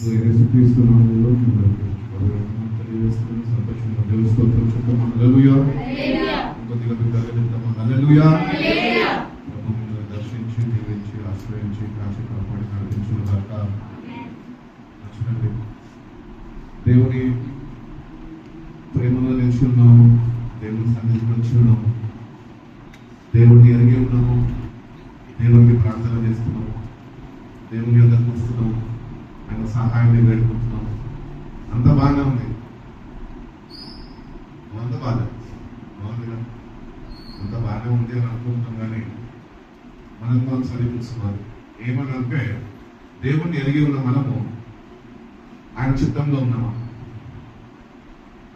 యేసుక్రీస్తు నామములో తెలియజేస్తున్న సంతోషంగా దేవుని స్తోత్రం చెప్తాము. హల్లెలూయా. కొద్దిగా బిడ్డగా చెప్తాము. హల్లెలూయా. ప్రభువును దర్శించి దీవించి ఆశ్రయించి కాచి కాపాడి నడిపించిన దాకా నచ్చినండి. దేవుని ప్రేమలో నిలిచి ఉన్నాము. దేవుని సన్నిధిలో వచ్చి ఉన్నాము. దేవుడిని ఎరిగి ఉన్నాము. దేవునికి ప్రార్థన చేస్తున్నాము. దేవుని యొద్దకు వస్తున్నాము. ఆయన సహాయాన్ని వేడుకుంటున్నాము. అంత బాగానే ఉంది. అంత బాగుందిగా అంత బాగానే ఉంది అని అనుకుంటున్నాం. కానీ మనం సరిచూసుకోవాలి. ఏమని అంటే దేవుణ్ణి ఎరిగి ఉన్న మనము ఆయన చిత్తంలో ఉన్నామా?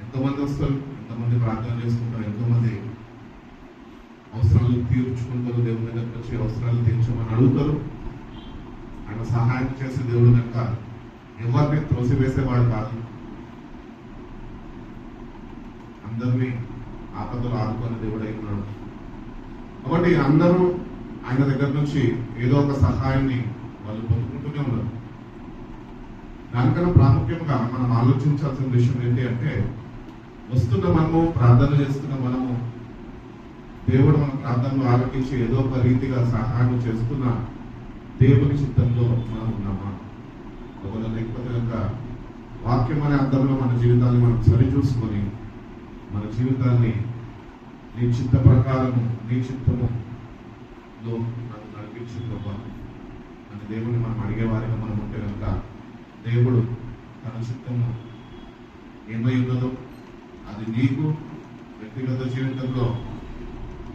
ఎంతోమంది వస్తారు, ఎంతమంది ప్రార్థన చేసుకుంటారు, ఎంతోమంది అవసరాలు తీర్చుకుంటారు. దేవుని దగ్గరకు వచ్చి అవసరాలు తీర్చమని అడుగుతారు. ఆయన సహాయం చేసే దేవుడు కనుక ఎవరిని త్రోసివేసేవాడు కాదు. అందరినీ ఆపదలు ఆదుకునే దేవుడు అయి ఉన్నాడు. కాబట్టి అందరూ ఆయన దగ్గర నుంచి ఏదో ఒక సహాయాన్ని వాళ్ళు పొందుకుంటూనే ఉన్నారు. దానికన్నా ప్రాముఖ్యంగా మనం ఆలోచించాల్సిన విషయం ఏంటి అంటే, వస్తున్న మనము ప్రార్థన చేస్తున్న మనము దేవుడు మన ప్రార్థనలు ఆలోచించి ఏదో ఒక రీతిగా సహాయం చేస్తున్న దేవుని చిత్తంలో మనం ఉన్నామా? ఒకవేళ లేకపోతే కనుక వాక్యం అనే అర్థంలో మన జీవితాన్ని మనం సరిచూసుకొని మన జీవితాన్ని నీ చిత్త ప్రకారము నీ చిత్తములో నన్ను నడిపించు ప్రభా అని దేవుని మనం అడిగేవారిగా మనం ఉంటే కనుక దేవుడు తన చిత్తము ఏమై ఉన్నదో అది నీకు వ్యక్తిగత జీవితంలో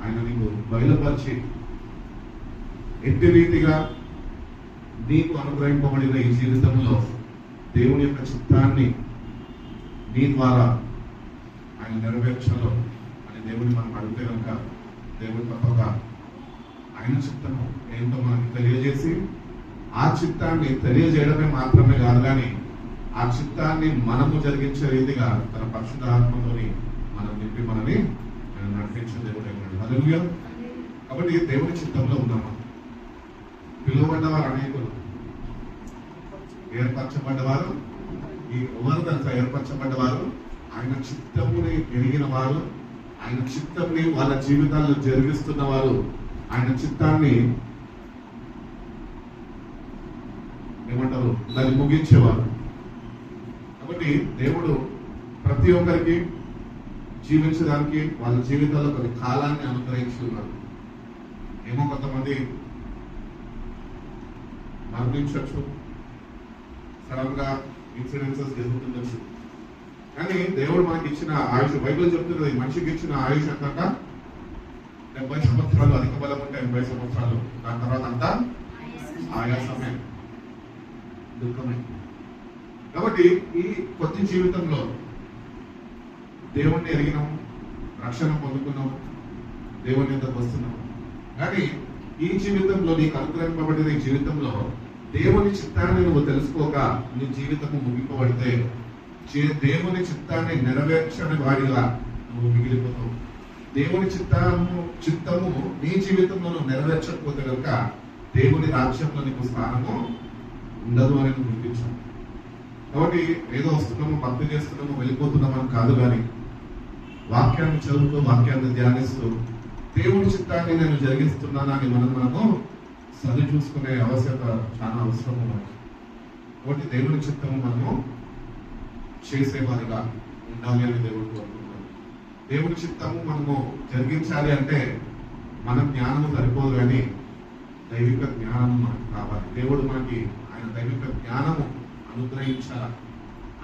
ఆయన నీకు బయలుపరిచి ఎట్టి రీతిగా నీకు అనుగ్రహింపబడిన ఈ జీవితంలో దేవుని యొక్క చిత్తాన్ని నీ ద్వారా ఆయన నెరవేర్చలో అని దేవుని మనం అడిగితే కనుక దేవుడు తప్పక ఆయన చిత్తము ఏంటో మనకి తెలియజేసి ఆ చిత్తాన్ని తెలియజేయడమే మాత్రమే కాదు, కానీ ఆ చిత్తాన్ని మనము జరిగించే రీతిగా తన పరిశుద్ధ ఆత్మతోని మనం నింపి మనని నడిపించే దేవుడు అయినాడు. హల్లెలూయా. కాబట్టి దేవుని చిత్తంలో ఉన్నామా? పిలువబడ్డవారు అనేకులు, ఏర్పరచబడ్డవారు ఎవరు తెలుసా? ఏర్పరచబడ్డవారు ఆయన చిత్తముని ఎరిగిన వారు, ఆయన చిత్తంని వాళ్ళ జీవితాల్లో జరిగిస్తున్న వారు, ఆయన చిత్తాన్ని ఏమంటారు దాన్ని ముగించేవారు. కాబట్టి దేవుడు ప్రతి ఒక్కరికి జీవించడానికి వాళ్ళ జీవితాల్లో కొన్ని కాలాన్ని అనుగ్రహించి ఉన్నారు. ఏమో కొంతమంది మరణించవచ్చు, సడన్ గా ఇన్సిడెన్సెస్ జరుగుతుండొచ్చు. కానీ దేవుడు మనకి ఇచ్చిన ఆయుష్, బైబిల్ చెప్తున్నది మనిషికి ఇచ్చిన ఆయుష్ అంతా 70 సంవత్సరాలు, అధిక బలం ఉంటే 80 సంవత్సరాలు, దాని తర్వాత అంతా ఆయాసమే, దుఃఖమే. కాబట్టి ఈ కొద్ది జీవితంలో దేవుణ్ణి ఎరిగినాం, రక్షణ పొందుకున్నాం, దేవుని యొద్దకు వస్తున్నాం. కానీ ఈ జీవితంలో నీకు అనుగ్రహింపబడిన ఈ జీవితంలో దేవుని చిత్తాన్ని నువ్వు తెలుసుకోక నీ జీవితము ముగింపబడితే దేవుని చిత్తాన్ని నెరవేర్చని వాడిగా నువ్వు మిగిలిపోతావు. దేవుని చిత్తము నీ జీవితంలో నువ్వు నెరవేర్చకపోతే కనుక దేవుని రాజ్యంలో నీకు స్థానము ఉండదు అని నువ్వు గుర్తించావు. కాబట్టి ఏదో వస్తున్నాము, భక్తి చేస్తున్నాము, వెళ్ళిపోతున్నామని కాదు, కానీ వాక్యాన్ని చదువుతూ వాక్యాన్ని ధ్యానిస్తూ దేవుని చిత్తాన్ని నేను జరిగిస్తున్నానని మనము సరి చూసుకునే ఆవశ్యకత చాలా అవసరము మనకి. కాబట్టి దేవుని చిత్తము మనము చేసేవారిగా ఉండాలి అని దేవుడు కోరుకుంటున్నాడు. దేవుని చిత్తము మనము జరిగించాలి అంటే మన జ్ఞానము సరిపోదు, కానీ దైవిక జ్ఞానము మనకు కావాలి. దేవుడు మనకి ఆయన దైవిక జ్ఞానము అనుగ్రహించాలి.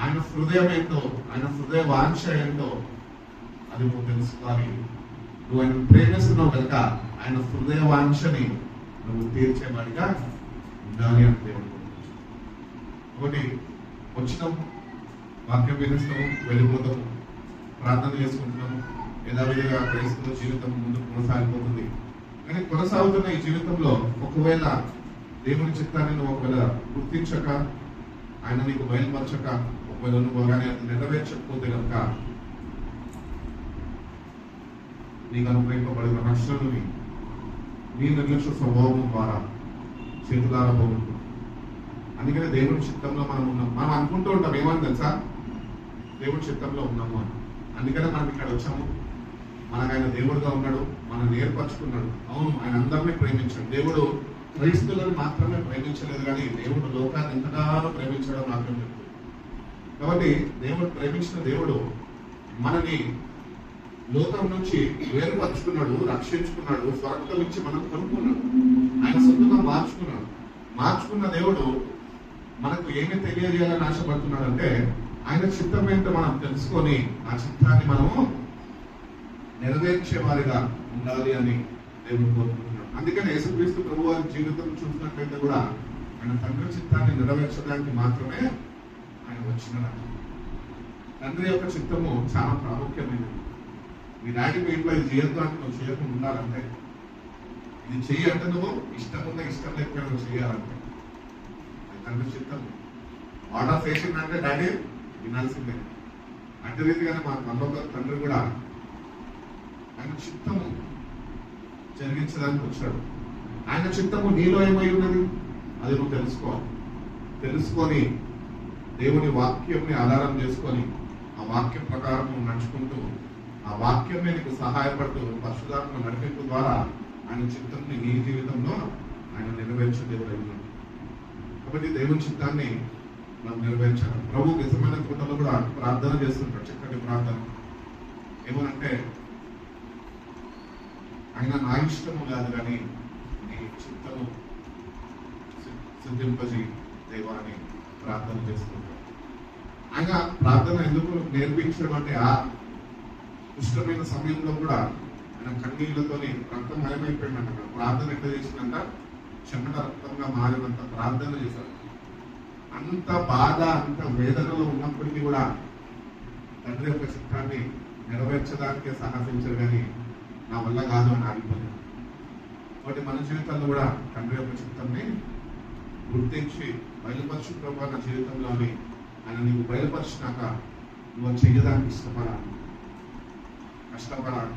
ఆయన హృదయం ఏంటో, ఆయన హృదయ వాంఛ ఏంటో అది నువ్వు తెలుసుకోవాలి. నువ్వు ఆయన ప్రేమిస్తున్నావు కనుక ఆయన హృదయ వాంఛని నువ్వు తీర్చేవాడిగా ఉండాలి అని దేవుడు. ఒకటి వచ్చినాము, వాక్యం వినిస్తాము, వెళ్ళిపోతాము, ప్రార్థన చేసుకుంటున్నాము, యథావిధిగా క్రైస్తవ జీవితం ముందుకు కొనసాగిపోతుంది. కానీ కొనసాగుతున్న ఈ జీవితంలో ఒకవేళ దేవుని చిత్తాన్ని నువ్వు ఒకవేళ గుర్తించక, ఆయన నీకు బయలుపరచక, ఒకవేళ నువ్వు కానీ అది నెరవేర్చకపోతే కనుక నీకు అనుగ్రహింపబడిన రక్షణని నీ నిర్లక్ష్య స్వభావం ద్వారా చేతులారా పోగొట్టు. అందుకనే దేవుని చిత్తంలో మనం ఉన్నాం. మనం అనుకుంటూ ఉంటాం ఏమని తెలుసా, దేవుడి చిత్తంలో ఉన్నాము అని. అందుకనే మనం ఇక్కడ వచ్చాము. మనకు ఆయన దేవుడుగా ఉన్నాడు, మనం ఏర్పరచుకున్నాడు. అవును, ఆయన అందరినీ ప్రేమించాడు. దేవుడు క్రైస్తులను మాత్రమే ప్రేమించలేదు, కానీ దేవుడు లోకాన్ని ఎంతగానో ప్రేమించడం మాత్రం చెప్తుంది. కాబట్టి దేవుడు ప్రేమించిన దేవుడు మనని లోకం నుంచి వేరుపరుచుకున్నాడు, రక్షించుకున్నాడు, స్వర్గం ఇచ్చి మనం కొనుక్కున్నాడు, ఆయన సొంతంగా మార్చుకున్న దేవుడు మనకు ఏమి తెలియజేయాలని ఆశపడుతున్నాడు అంటే ఆయన చిత్తం ఏంటో మనం తెలుసుకొని ఆ చిత్తాన్ని మనము నెరవేర్చే వారిగా ఉండాలి అని దేవుడు కోరుకుంటున్నాడు. అందుకని యేసుక్రీస్తు ప్రభు వారి జీవితం చూసినట్లయితే కూడా ఆయన తండ్రి చిత్తాన్ని నెరవేర్చడానికి మాత్రమే ఆయన వచ్చినాడు. తండ్రి యొక్క చిత్తము చాలా ప్రాముఖ్యమైనది. మీ డాడీ మీ ఇంట్లో ఇది చేయొద్దు అంటే నువ్వు చేయకుండా ఉండాలంటే, ఇది చెయ్యి అంటే నువ్వు ఇష్టం ఉందా ఇష్టం లేకపోయినా నువ్వు చేయాలంటే తండ్రి చిత్తము. ఆర్డర్ చేసిందంటే డాడీ వినాల్సిందే. అదే రీతిగానే మా నమ్మకం తండ్రి కూడా ఆయన చిత్తము జరిగించడానికి వచ్చాడు. ఆయన చిత్తము నీలో ఏమై ఉన్నది అది నువ్వు తెలుసుకొని దేవుని వాక్యంని ఆధారం చేసుకొని ఆ వాక్యం ప్రకారం నువ్వు నడుచుకుంటూ ఆ వాక్యమే నీకు సహాయపడుతూ పరిశుద్ధాత్మ నడిపింపు ద్వారా ఆయన చిత్తంని నీ జీవితంలో ఆయన నెరవేర్చే దేవుడు అయినాడు. కాబట్టి దేవుని చిత్తాన్ని మనం నెరవేర్చాలి. ప్రభు నిజమైన తోటలో కూడా ప్రార్థన చేస్తుంటాడు, చక్కటి ప్రార్థన. ఏమనంటే ఆయన నా ఇష్టము కాదు కానీ నీ చిత్తము సిద్ధింపజీ దేవా అని ప్రార్థన చేస్తుంటాడు. ఆయన ప్రార్థన ఎందుకు నేర్పించడం అంటే ఆ ఇష్టమైన సమయంలో కూడా ఆయన కన్నీళ్లతోని రక్తం మయమైపోయిందంట. ప్రార్థన ఎట్లా చేసిందంట, చెమట రక్తంగా మారినంత ప్రార్థన చేశాడు. అంత బాధ అంత వేదనలో ఉన్నప్పటికీ కూడా తండ్రి యొక్క చిత్తాన్ని నెరవేర్చడానికే సాహసించారు, కానీ నా వల్ల కాదు అని ఆగిపోలేదు. కాబట్టి మన జీవితంలో కూడా తండ్రి యొక్క చిత్తాన్ని గుర్తించి బయలుపరచు ప్రభావ నా జీవితంలోని ఆయన నీకు బయలుపరిచినాక నువ్వు చేయడానికి కష్టపడాలి.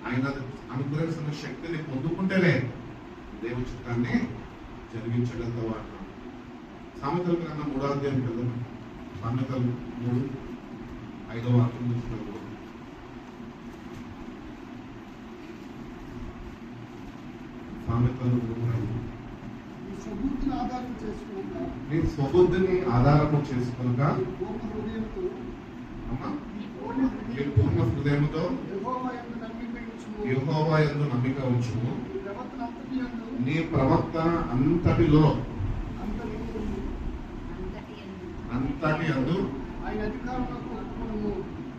ఆయన అనుగ్రహిస్తున్న శక్తిని పొందుకుంటేనే దేవుని చిత్తాన్ని జరిగించగలుగుతావు అంటున్నాడు. సామెతల గ్రంథం 3వ అధ్యాయం వెళ్దాం. సామెతలు 3:5 వాక్యం చూసినప్పుడు సామెతలు 3:5 నీ స్వబుద్ధిని ఆధారము చేసుకునక నీ పూర్ణ హృదయముతో యెహోవా యందు నమ్మిక ఉంచుము. నీ ప్రవర్తన అంతటి యందు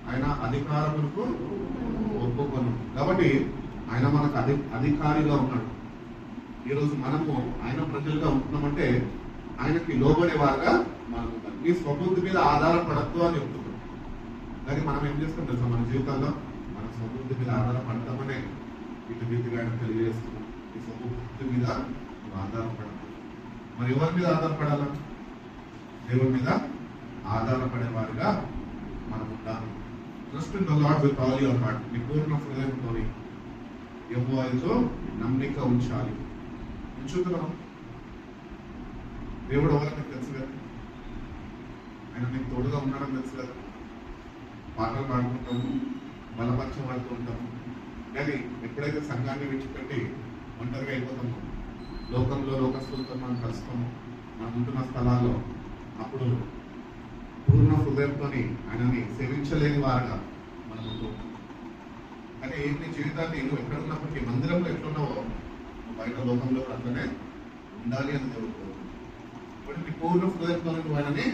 ఆయన అధికారములకు ఒప్పుకొను. కాబట్టి ఆయన మనకు అధికారిగా ఉన్నాడు. ఈరోజు మనము ఆయన ప్రజలుగా ఉంటున్నామంటే ఆయనకి లోబడేవారుగా మనం ఉంటాం. నీ స్వబుద్ధి మీద ఆధారపడద్దు అని చెప్తున్నాం. కానీ మనం ఏం చేస్తాం తెలుసా, మన జీవితాల్లో మన స్వబుద్ధి మీద ఆధారపడతామనే ఇటు రీతిగా ఆయన తెలియజేస్తున్నాం. ఈ స్వబుద్ధి మీద నువ్వు ఆధారపడతావు. మరి ఎవరి మీద ఆధారపడాలా? దేవుడి మీద ఆధారపడేవారుగా మనం ఉంటాము. Trust in the lord with all your heart. నీ పూర్ణ హృదయంతో యెహోవాతో నమ్మిక ఉంచాలి. ఉంచుతున్నాం. దేవుడు ఎవరికి తెలుసు కదా, ఆయన నీకు తోడుగా ఉన్నాడని తెలుసు కదా. పాటలు పాడుకుంటాము, బలపక్షం పాడుతూ ఉంటాము. కానీ ఎప్పుడైతే సంఘాన్ని విడిచిపెట్టి ఒంటరిగా అయిపోతామో, లోకంలో లోకస్తులతో మనం కలుస్తాము, మనం ఉంటున్న స్థలాల్లో, అప్పుడు పూర్ణ హృదయంతో ఆయనని సేవించలేని వారుగా మనం ఉంటూ ఉంటాం. కానీ నీ జీవితాన్ని నువ్వు ఎక్కడున్నప్పటికీ, మందిరంలో ఎట్లున్నావో బయట లోకంలో అట్లనే ఉండాలి అని దేవుడు కోరుకుంటున్నాడు. ఇప్పుడు నీ పూర్ణ హృదయంతో నువ్వు ఆయనని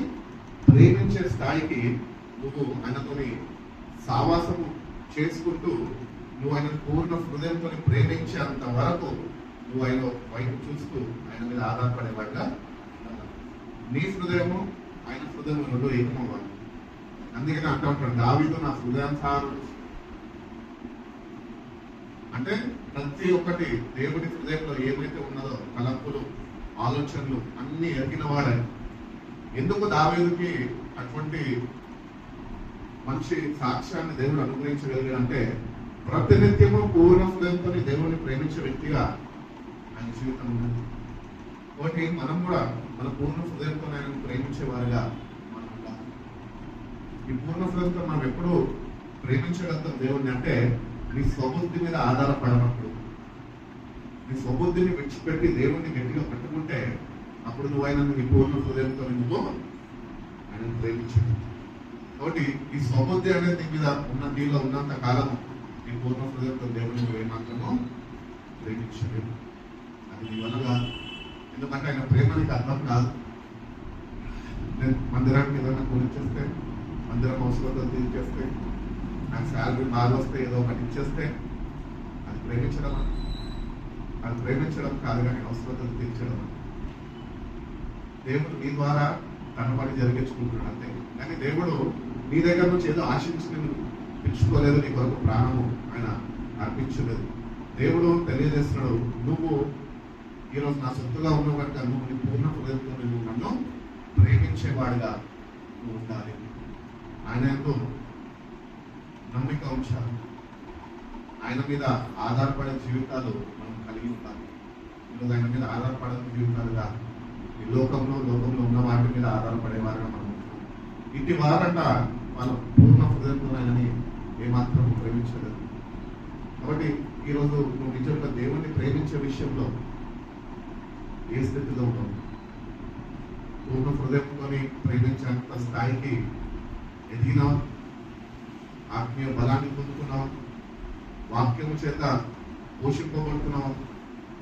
ప్రేమించే స్థాయికి నువ్వు ఆయనతోని సావాసము చేసుకుంటూ నువ్వు ఆయన పూర్ణ హృదయంతో ప్రేమించేంత వరకు నువ్వు ఆయన వైపు చూస్తూ ఆయన మీద ఆధారపడేవాడుగా నీ హృదయము ఆయన హృదయం రెండు ఏకమవ్వాలి. అందుకని అంటూ ఉంటాడు, దావీదు నా హృదయానుసారుడు. అంటే ప్రతి ఒక్కటి దేవుడి హృదయంలో ఏమైతే ఉన్నదో తలంపులు, ఆలోచనలు అన్ని ఎరిగిన వాడే. ఎందుకు దావీదుకి అటువంటి మంచి సాక్ష్యాన్ని దేవుడు అనుగ్రహించగలిగాడంటే, ప్రతినిత్యము పూర్ణ హృదయంతో దేవుడిని ప్రేమించే వ్యక్తిగా ఆయన జీవితం ఉన్నది. కాబట్టి మనం కూడా మన పూర్ణ హృదయంతో ఆయనను ప్రేమించేవారుగా మనం ఉండాలి. ఈ పూర్ణ హృదయంతో మనం ఎప్పుడు ప్రేమించగలుగుతాం దేవుణ్ణి అంటే నీ స్వబుద్ధి మీద ఆధారపడినప్పుడు, నీ స్వబుద్ధిని విడిచిపెట్టి దేవుణ్ణి గట్టిగా పట్టుకుంటే అప్పుడు నువ్వు ఆయన నీ పూర్ణ హృదయంతో నువ్వు ఆయన ప్రేమించదు. కాబట్టి ఈ స్వబుద్ధి అనేది నీ మీద నీలో ఉన్నంత కాలం నీ పూర్ణ హృదయంతో దేవుని నువ్వు ఏమాత్రమో ప్రేమించలేదు. అది నీ వల్ల కాదు. ఎందుకంటే ఆయన ప్రేమ నీకు అర్థం కాదు. నేను మందిరానికి ఏదైనా కొనిచ్చేస్తే, మందిరం అవసరం తీర్చేస్తే, నాకు శాలరీ బాగా వస్తే ఏదో ఒకటి ఇచ్చేస్తే అది ప్రేమించడమా? అది ప్రేమించడం కాదు, కానీ అవసరతలు తీర్చడం. దేవుడు నీ ద్వారా తన పని జరిగించుకుంటున్నాడు అంతే. కానీ దేవుడు నీ దగ్గర నుంచి ఏదో ఆశించి నేను పిలుచుకోలేదు, నీ కొరకు ప్రాణము ఆయన అర్పించలేదు. దేవుడు తెలియజేస్తున్నాడు, నువ్వు ఈరోజు నా సొత్తుగా ఉన్నావు కనుక నువ్వు నీ పూర్ణ హృదయంతో నువ్వు నన్ను ప్రేమించేవాడిగా నువ్వు ఉండాలి. ఆయన ఎంతో నమ్మిక ఉంచాలి. ఆయన మీద ఆధారపడే జీవితాలు మనం కలిగి ఉండాలి. ఈరోజు ఆయన మీద ఆధారపడే జీవితాలుగా ఈ లోకంలో ఉన్న వాటి మీద ఆధారపడేవారుగా మనం ఉంటున్నాం. ఇంటి వారంట వాళ్ళ పూర్ణ హృదయంతో ఆయనని ఏమాత్రం ప్రేమించలేదు. కాబట్టి ఈరోజు నువ్వు నిజంగా దేవుణ్ణి ప్రేమించే విషయంలో ఏ స్థితిలో ఉన్నావు? పూర్ణ హృదయంతో ప్రేమించేంత స్థాయికి ఎదిగినావు, ఆత్మీయ బలాన్ని పొందుకున్నావు, వాక్యము చేత పోషింపబడుతున్నావు.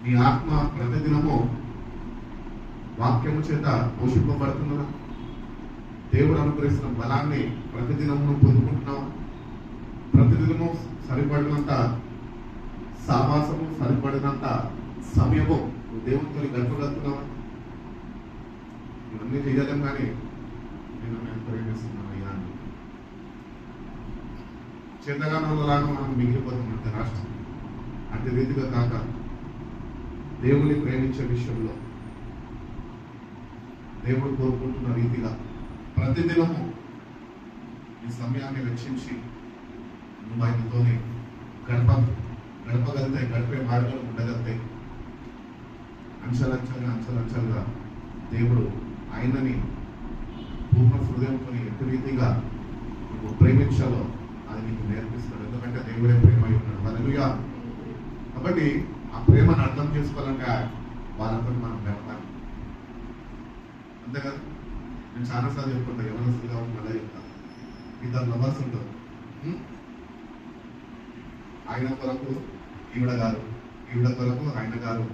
నీ ఆత్మ ప్రతిదినము వాక్యము చేత పోషింపబడుతున్నా, దేవుడు అనుగ్రహిస్తున్న బలాన్ని ప్రతిదినము పొందుకుంటున్నావు. ప్రతిదినము సరిపడినంత సావాసము, సరిపడినంత సమయము నువ్వు దేవునితో గడపగలుగుతున్నావా? ఇవన్నీ చేయలేం, కానీ నేను ప్రేమిస్తున్నాను అయ్యా అని చేతగానలాగా మనం మిగిలిపోతామంటే రాష్ట్రం. అంటే రీతిగా కాక దేవుని ప్రేమించే విషయంలో దేవుడు కోరుకుంటున్న రీతిగా ప్రతిదినము ఈ సమయాన్ని వెచ్చించి నువ్వు ఆయనతోనే గడపగలుగుతాయి, గడిపే మార్గాలు ఉండగలుగుతాయి. అంచెలంచెలుగా దేవుడు ఆయనని పూర్ణ హృదయంతో ఎట్టి రీతిగా నువ్వు ప్రేమించాలో అది నీకు నేర్పిస్తాడు. ఎందుకంటే దేవుడే ప్రేమ అయి ఉన్నాడు. హల్లెలూయా. కాబట్టి ఆ ప్రేమను అర్థం చేసుకోవాలంటే వాళ్ళతో మనం గడపాలి, అంతే కదా. నేను చాలాసార్లు చెప్పుకుంటా, ఎవరస్తుగా మళ్ళీ చెప్తాను, ఇద్దరు లవర్స్ ఉంటారు. ఆయన కొరకు ఈవిడ గారు, ఈవిడ కొరకు ఆయన గారు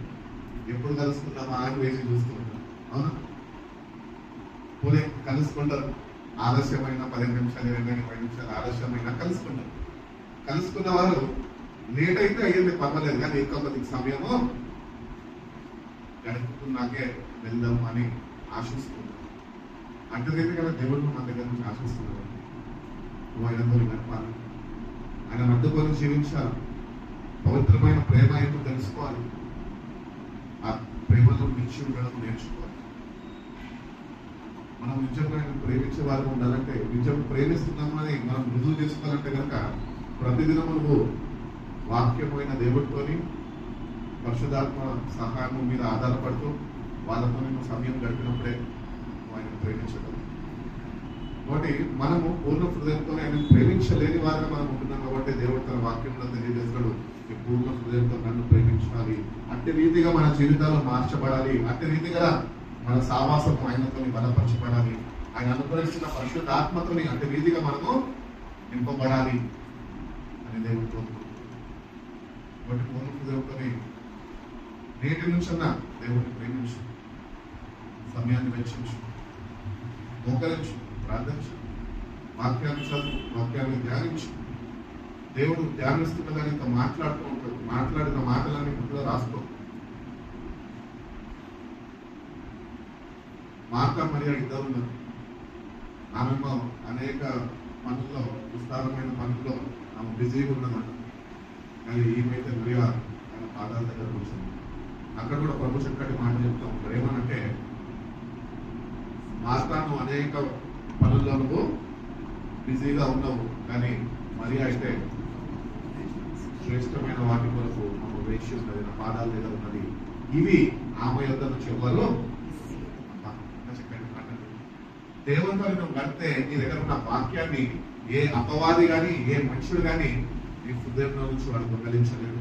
ఎప్పుడు కలుసుకుంటామా ఆయన వేసి చూసుకుంటాం. అవునా? పోనీ కలుసుకుంటారు, ఆలస్యమైన 15 నిమిషాలు 20 నిమిషాలు ఆలస్యమైనా కలుసుకుంటారు. కలుసుకున్న వారు లేట్ అయితే అయ్యింది పర్వాలేదు, కానీ ఇంకొక సమయము గడుపుకున్నాకే వెళ్దాం అని ఆశిస్తున్నాం. అంటే కదా దేవుడు మన దగ్గర నుంచి ఆశిస్తున్నాడు. నువ్వు ఆయనతో గడపాలి, ఆయన మధ్యకొని జీవించాలి, పవిత్రమైన ప్రేమ ఏంటో తెలుసుకోవాలి, ఆ ప్రేమలో నిలిచి ఉండడం నేర్చుకోవాలి. మనం నిజంగా ప్రేమించే వారు ఉండాలంటే, నిజం ప్రేమిస్తున్నామని మనం రుజువు చేసుకోవాలంటే కనుక ప్రతిదినము నువ్వు వాక్యమైన దేవుడితోని పరిశుద్ధాత్మ సహాయం మీద ఆధారపడుతూ వాళ్ళతో నువ్వు సమయం గడిపినప్పుడే ఆయన ప్రేమించగలరు. కాబట్టి మనము పూర్ణ హృదయంతో ఆయన ప్రేమించలేని వారిగా మనం ఉంటున్నాం. కాబట్టి దేవుడు తన వాక్యంలో తెలియజేస్తాడు, ఈ పూర్ణ హృదయంతో నన్ను ప్రేమించాలి, అట్టి రీతిగా మన జీవితాల్లో మార్చబడాలి, అట్టి రీతిగా మన సావాసం ఆయనతో బలపరచబడాలి, ఆయన అనుగ్రహిస్తున్న పరిశుద్ధ ఆత్మతోని అట్టి రీతిగా మనము నింపబడాలి అని దేవుడు కోరుకుంటున్నాడు. కాబట్టి పూర్ణ హృదయంతో నేటి నుంచన్నా దేవుడిని ప్రేమించు, సమయాన్ని వెచ్చించు, మోకరించు, ప్రార్థించు, వాక్యాన్ని చదువు, వాక్యాన్ని ధ్యానించు. దేవుడు ధ్యానిస్తున్నదని ఇంత మాట్లాడుతూ ఉంటాడు. మాట్లాడిన మాటలన్నీ గుర్తుగా రాసుకో. మార్తా మరియా ఇద్దరు ఉన్నారు. ఆమె అనేక పనుల్లో, విస్తారమైన పనుల్లో ఆమె బిజీగా ఉన్నమాట. కానీ ఈమెయితే మరియా ఆయన పాదాల దగ్గర కూర్చుంది. అక్కడ కూడా ప్రభు చక్కటి మాట చెప్తా ఉంటారు. ఏమనంటే, మార్తా నువ్వు అనేక పనుల్లో నువ్వు బిజీగా ఉన్నావు, కానీ మరియా అయితే శ్రేష్టమైన వాటి కొరకు వేచి ఉన్నది, నా పాదాల దగ్గర ఉన్నది ఇవి ఆమె యొద్ద నుంచి ఎవ్వరు చెప్పండి. దేవునితో నువ్వు గడితే నీ దగ్గర ఉన్న వాక్యాన్ని ఏ అపవాది గాని ఏ మనుషుడు గాని నీ హృదయంలో నుంచి వాడు దొంగలించలేడు.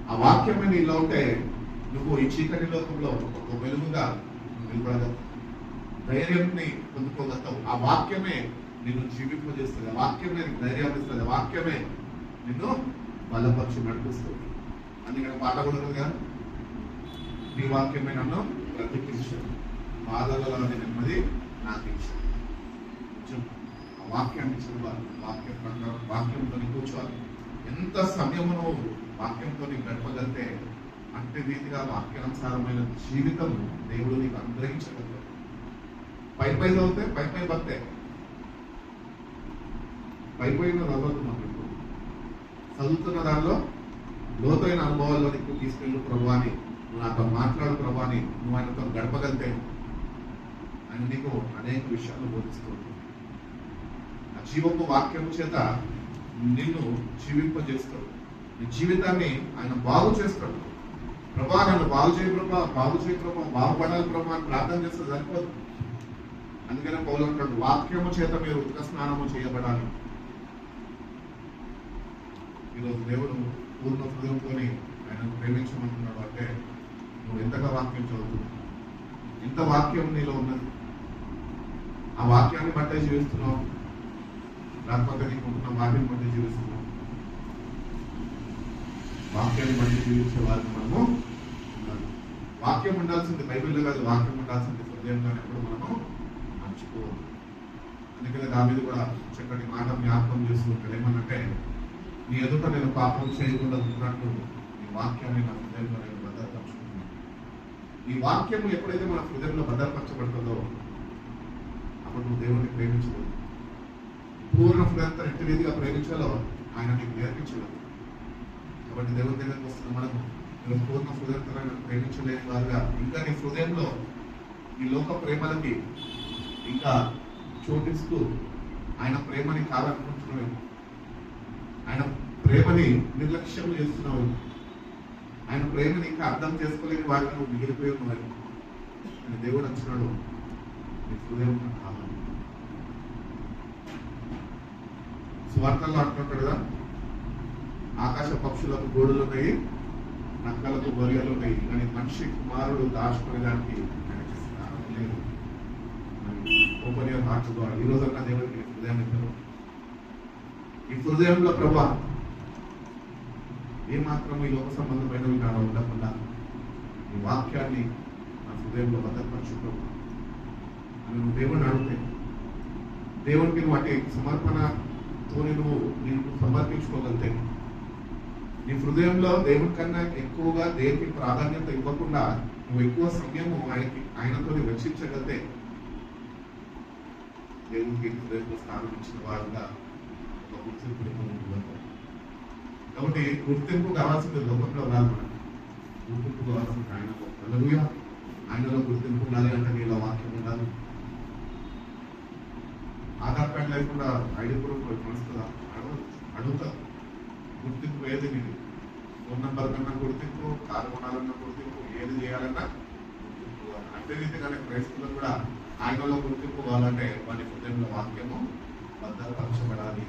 ఆ వాక్యమే నీలో ఉంటే నువ్వు ఈ చీకటి లోకంలో ఒక వెలుగుగా నిలబడగలవు, ధైర్యాన్ని పొందుకోగలుగుతావు. ఆ వాక్యమే నిన్ను జీవింపజేస్తుంది, ఆ వాక్యమే నీకు ధైర్యాన్ని ఇస్తుంది, ఆ వాక్యమే నిన్ను బలపరిచి నడిపిస్తుంది. అందుకని పాట కూడా కదా, నీ వాక్యమే నన్ను బ్రతికించు, బాధలలో నెమ్మది నాకు ఇచ్చాను. ఆ వాక్యాన్ని చదవాలి, వాక్యం ప్రకారం వాక్యంతో కూర్చోవాలి. ఎంత సమయమును వాక్యంతో గడపగలితే అంటే రీతిగా వాక్యానుసారమైన జీవితం దేవుడు నీకు అనుగ్రహించగలరు. పై చదివితే పై భక్తే, పైన చదువుతున్నాం. ఇప్పుడు చదువుతున్న దానిలో లోతైన అనుభవాల్లో నీకు తీసుకెళ్ళు ప్రభాని, నువ్వు నాతో మాట్లాడు ప్రభాని, నువ్వు ఆయనతో గడపగలితే ఆయన నీకు అనేక విషయాలు బోధిస్తుంది. ఆ జీవపు వాక్యం చేత నిన్ను జీవింపజేస్తాడు, నీ జీవితాన్ని ఆయన బాగు చేస్తాడు. ప్రభా నన్ను బాగు చేయ ప్రభా, బాగు చేయ ప్రభా, బాగుపడాలి ప్రభా అని ప్రార్థన చేస్తే సరిపోదు. అందుకనే పౌలు అంటాడు, వాక్యము చేత మీరు ఉత్క స్నానము చేయబడాలి. ఈరోజు దేవుడు పూర్ణ హృదయంతో ఆయన ప్రేమించమంటున్నాడు. అంటే నువ్వు ఎంతగా వాక్యం చదువుతున్నావు, ఎంత వాక్యం నీలో ఉన్నది, ఆ వాక్యాన్ని బట్టే జీవిస్తున్నావు, లేకపోతే నీకు ఉంటున్న వాక్యం బట్టి జీవిస్తున్నావు. వాక్యాన్ని బట్టి జీవించే వారిని మనము వాక్యం ఉండాల్సింది బైబిల్లో కాదు, వాక్యం ఉండాల్సింది హృదయంలోనే ఎప్పుడు మనము మర్చిపోవాలి. అందుకనే దావీదు కూడా చక్కటి మాట జ్ఞాపకం చేస్తుంటాడు. ఏమనంటే, నీ ఎదుట నేను పాపం చేయకుండా ఉన్నట్టు నీ వాక్యాన్ని నా హృదయంలో నేను భద్రపరచుకుంటున్నాను. ఈ వాక్యం ఎప్పుడైతే మన హృదయంలో భద్రపరచబడుతుందో అప్పుడు నువ్వు దేవుడిని ప్రేమించలేదు. పూర్ణ హృదయంతో ఎంత రీతిగా ప్రేమించాలో ఆయన నీకు నేర్పించలేదు. కాబట్టి దేవుడి దగ్గరకు వస్తున్న మనము పూర్ణ హృదయంతో ప్రేమించలేని వారుగా ఇంకా నీ హృదయంలో ఈ లోక ప్రేమలకి ఇంకా చోటిస్తూ ఆయన ప్రేమని కావాలనుకుంటున్నావు, ఆయన ప్రేమని నిర్లక్ష్యం చేస్తున్నావు, ఆయన ప్రేమని ఇంకా అర్థం చేసుకోలేని వారిగా నువ్వు మిగిలిపోయి ఉన్నావు. అని దేవుడు అంటున్నాడు, నీ హృదయం కావాలి. సువార్తల్లో అంటుంటాడు కదా, ఆకాశ పక్షులకు గోడులు ఉన్నాయి, నక్కలకు గొర్రెలు ఉన్నాయి, కానీ మనిషి కుమారుడు దాచుకునే దానికి ఆయనకి స్థానం లేదు. Open your heart to God. ఈ రోజున దేవుడికి హృదయం ఇద్దరు, ఈ హృదయంలో ప్రభా ఏమాత్రం ఈ లోక సంబంధమైనవి కాడ ఉండకుండా ఈ వాక్యాన్ని నా హృదయంలో భద్రపరచుకోవు అని నువ్వు దేవుడిని అడిగితే, దేవుడికి నువ్వు అంటే సమర్పణతో నువ్వు సమర్పించుకోగలితే, నీ హృదయంలో దేవుడి కన్నా ఎక్కువగా దేవుడికి ప్రాధాన్యత ఇవ్వకుండా నువ్వు ఎక్కువ సమయము ఆయనతో వెచ్చించగలితే దేవుడికి హృదయంలో స్థానం ఇచ్చిన వారుగా ఒక గుర్తింపు. కాబట్టి గుర్తింపు కావాల్సింది లోకంలో కాదు, మనకు గుర్తింపు కావాల్సింది ఆయనలో. ఆయనలో గుర్తింపు ఉండాలి అంటే నీలో వాక్యం ఉండాలి. ఆధార్ కార్డు లేకుండా ఐడి ప్రూఫ్ వస్తుందా? అడుగుతా. గుర్తింపు ఏది నీది? ఫోన్ నెంబర్ కన్నా గుర్తింపు, కారు కొనాలన్నా గుర్తింపు, ఏది చేయాలన్నా గుర్తింపు. అంటే రీతిగానే క్రైస్తవులు కూడా ఆయనలో గుర్తింపు కావాలంటే వాడి హృదయంలో వాక్యము భద్రపరచబడాలి.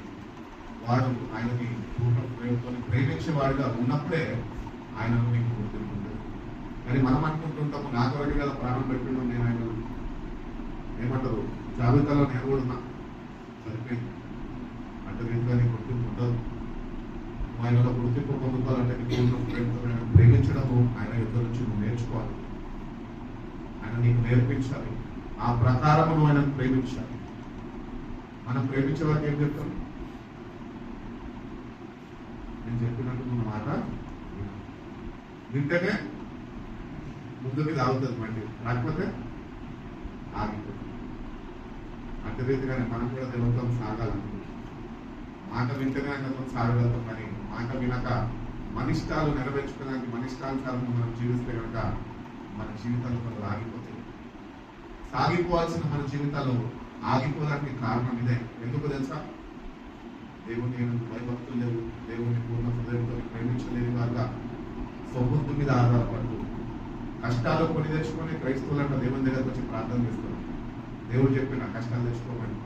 వాడు ఆయనకి పూర్ణ ప్రేమతో ప్రేమించేవాడుగా ఉన్నప్పుడే ఆయనకు నీకు గుర్తింపు ఉంటుంది. కానీ మనం అనుకుంటుంటాము, నా కొరకు కదా ప్రాణం పెట్టిండు, నేను ఆయన ఏమంటారు జాబితాలో నేను కూడా ఉన్నా, సరిపోయింది అంటే రీతిగా నీకు గుర్తింపు ఉండదు. ఆయనలో గుర్తింపు పొందుకోవాలంటే పూర్ణ ప్రేమతో ప్రేమించడము ఆయన యుద్ధం నుంచి నువ్వు నేర్చుకోవాలి. ఆయన నీకు నేర్పించాలి, ఆ ప్రకారము నువ్వు ఆయనను ప్రేమించాలి. మనం ప్రేమించే వారికి ఏం చెప్తాం? నేను చెప్పినట్టు మన మాట వింటేనే ముందుకి సాగుతుంది బండి, లేకపోతే ఆగిపోతుంది. అదే రీతిగానే మనం కూడా దేవునితో సాగాలనుకుంటున్నాం. మాట వింటేనే ఆయనతో సాగగలుగుతాం. కానీ మాట వినక మనిష్టాలు నెరవేర్చుకోవడానికి మనిష్టానుసారంగా మనం జీవిస్తే కనుక మన జీవితాలు మనకు ఆగిపోతాయి. సాగిపోవాల్సిన మన జీవితాలు ఆగిపోవడానికి కారణం ఇదే. ఎందుకు తెలుసా? దేవుని భయభక్తులు లేవు, దేవుని పూర్ణ హృదయంతో ప్రేమించలేని వారుగా స్వబుద్ధి మీద ఆధారపడుతూ కష్టాలు కొని తెచ్చుకొని క్రైస్తవులు అంటే దేవుని దగ్గరకు వచ్చి ప్రార్థన చేస్తారు. దేవుడు చెప్పిన కష్టాలు తెచ్చుకోమని.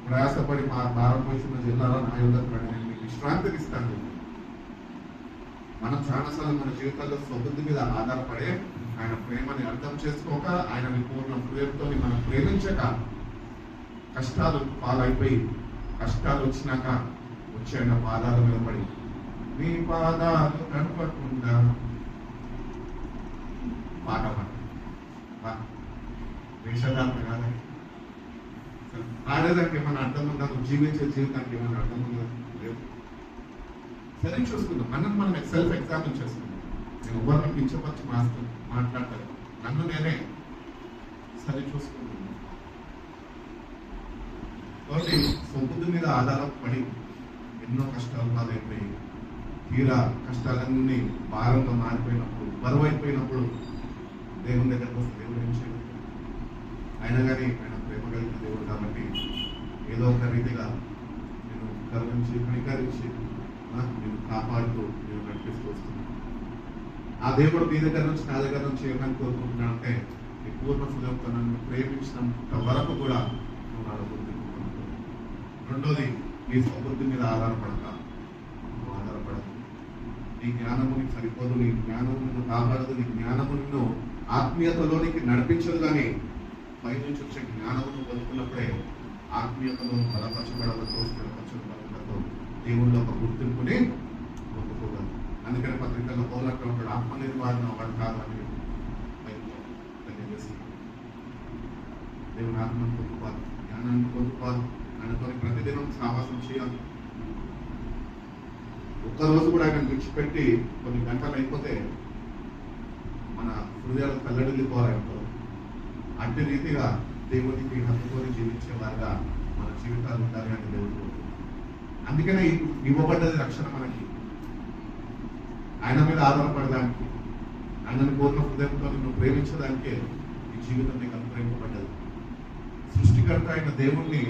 ప్రయాసపడి మా భారం పోసిన జిల్లాలో నా యుద్ధకు నేను మీకు విశ్రాంతిని ఇస్తాను. మనం చాలాసార్లు మన జీవితాల్లో స్వబుద్ధి మీద ఆధారపడే ఆయన ప్రేమని అర్థం చేసుకోక, ఆయనని పూర్ణ హృదయంతో మనం ప్రేమించక కష్టాలు పాలైపోయి, కష్టాలు వచ్చినాక వచ్చి ఆయన పాదాల మీద పడి నీ పాదాలు నడపకుండా పాట వేషధారణ కాదని ఆడేదానికి ఏమైనా అర్థం ఉందా? నువ్వు జీవించే జీవితానికి ఏమైనా అర్థం ఉందా? లేదు. సరే చూసుకుందాం, మనం సెల్ఫ్ ఎగ్జామిన్ చేసుకుందాం. నేను ఎవరిని కించపరిచి మాట్లాడతాను, నన్ను నేనే సరే చూసుకుంటున్నాను. కాబట్టి సొంత మీద ఆధారపడి ఎన్నో కష్టాలు బాధైపోయి తీరా కష్టాలన్నీ భారంగా మారిపోయినప్పుడు, బరువైపోయినప్పుడు దేవుని దగ్గరకు వస్తే దేవుడు ఏం చేయలేదు. అయినా కానీ ఆయన ప్రేమ కలిగిన దేవుడు కాబట్టి ఏదో ఒక రీతిగా నేను కరుణించి కనికరించి నేను కాపాడుతూ నేను నడిపిస్తూ వస్తున్నాను. ఆ దేవుడు మీ దగ్గర నుంచి నా దగ్గర నుంచి ఏమని కోరుకుంటున్నాను అంటే, నీ పూర్ణ హృదయంతో నన్ను ప్రేమించినంత వరకు కూడా నువ్వు నా అభివృద్ధి. రెండోది, నీ స్వబుద్ధి మీద ఆధారపడక, నువ్వు ఆధారపడదు. నీ జ్ఞానము నీకు సరిపోదు, నీ జ్ఞానము నిన్ను కాపాడదు, నీ జ్ఞానము నిన్ను ఆత్మీయతలోనికి నడిపించదు. కానీ పైనుంచి వచ్చే జ్ఞానమును పొందుకున్నప్పుడే ఆత్మీయతలో బలపరచబడలతో స్థిరపరచబడలతో దేవుళ్ళో ఒక గుర్తింపుని పొందుకోగలరు. అందుకని పత్రికల్లో పౌలట్టు ఉంటాడు, ఆత్మనిర్వాహణ వాడు కాదు అని తెలియజేసి దేవుని ఆత్మను పొందుకోవాలి, జ్ఞానాన్ని పొందుకోవాలి, ఆయనతో ప్రతిదినం సావాసం చేయాలి. ఒక్కరోజు కూడా ఆయన విడిచిపెట్టి కొన్ని గంటలు అయిపోతే మన హృదయాలు తల్లడిల్లిపోవాలంటారు. అట్టి రీతిగా దేవునికి హత్తుకొని జీవించే వారిగా మన జీవితాలు ఉండాలి అంటే దేవుడు. అందుకనే ఇవ్వబడ్డది రక్షణ మనకి, ఆయన మీద ఆధారపడడానికి, ఆయనను పూర్ణ హృదయంతో నిన్ను ప్రేమించడానికే ఈ జీవితం నీకు అనుగ్రహింపబడ్డది. సృష్టికర్త అయిన దేవుణ్ణి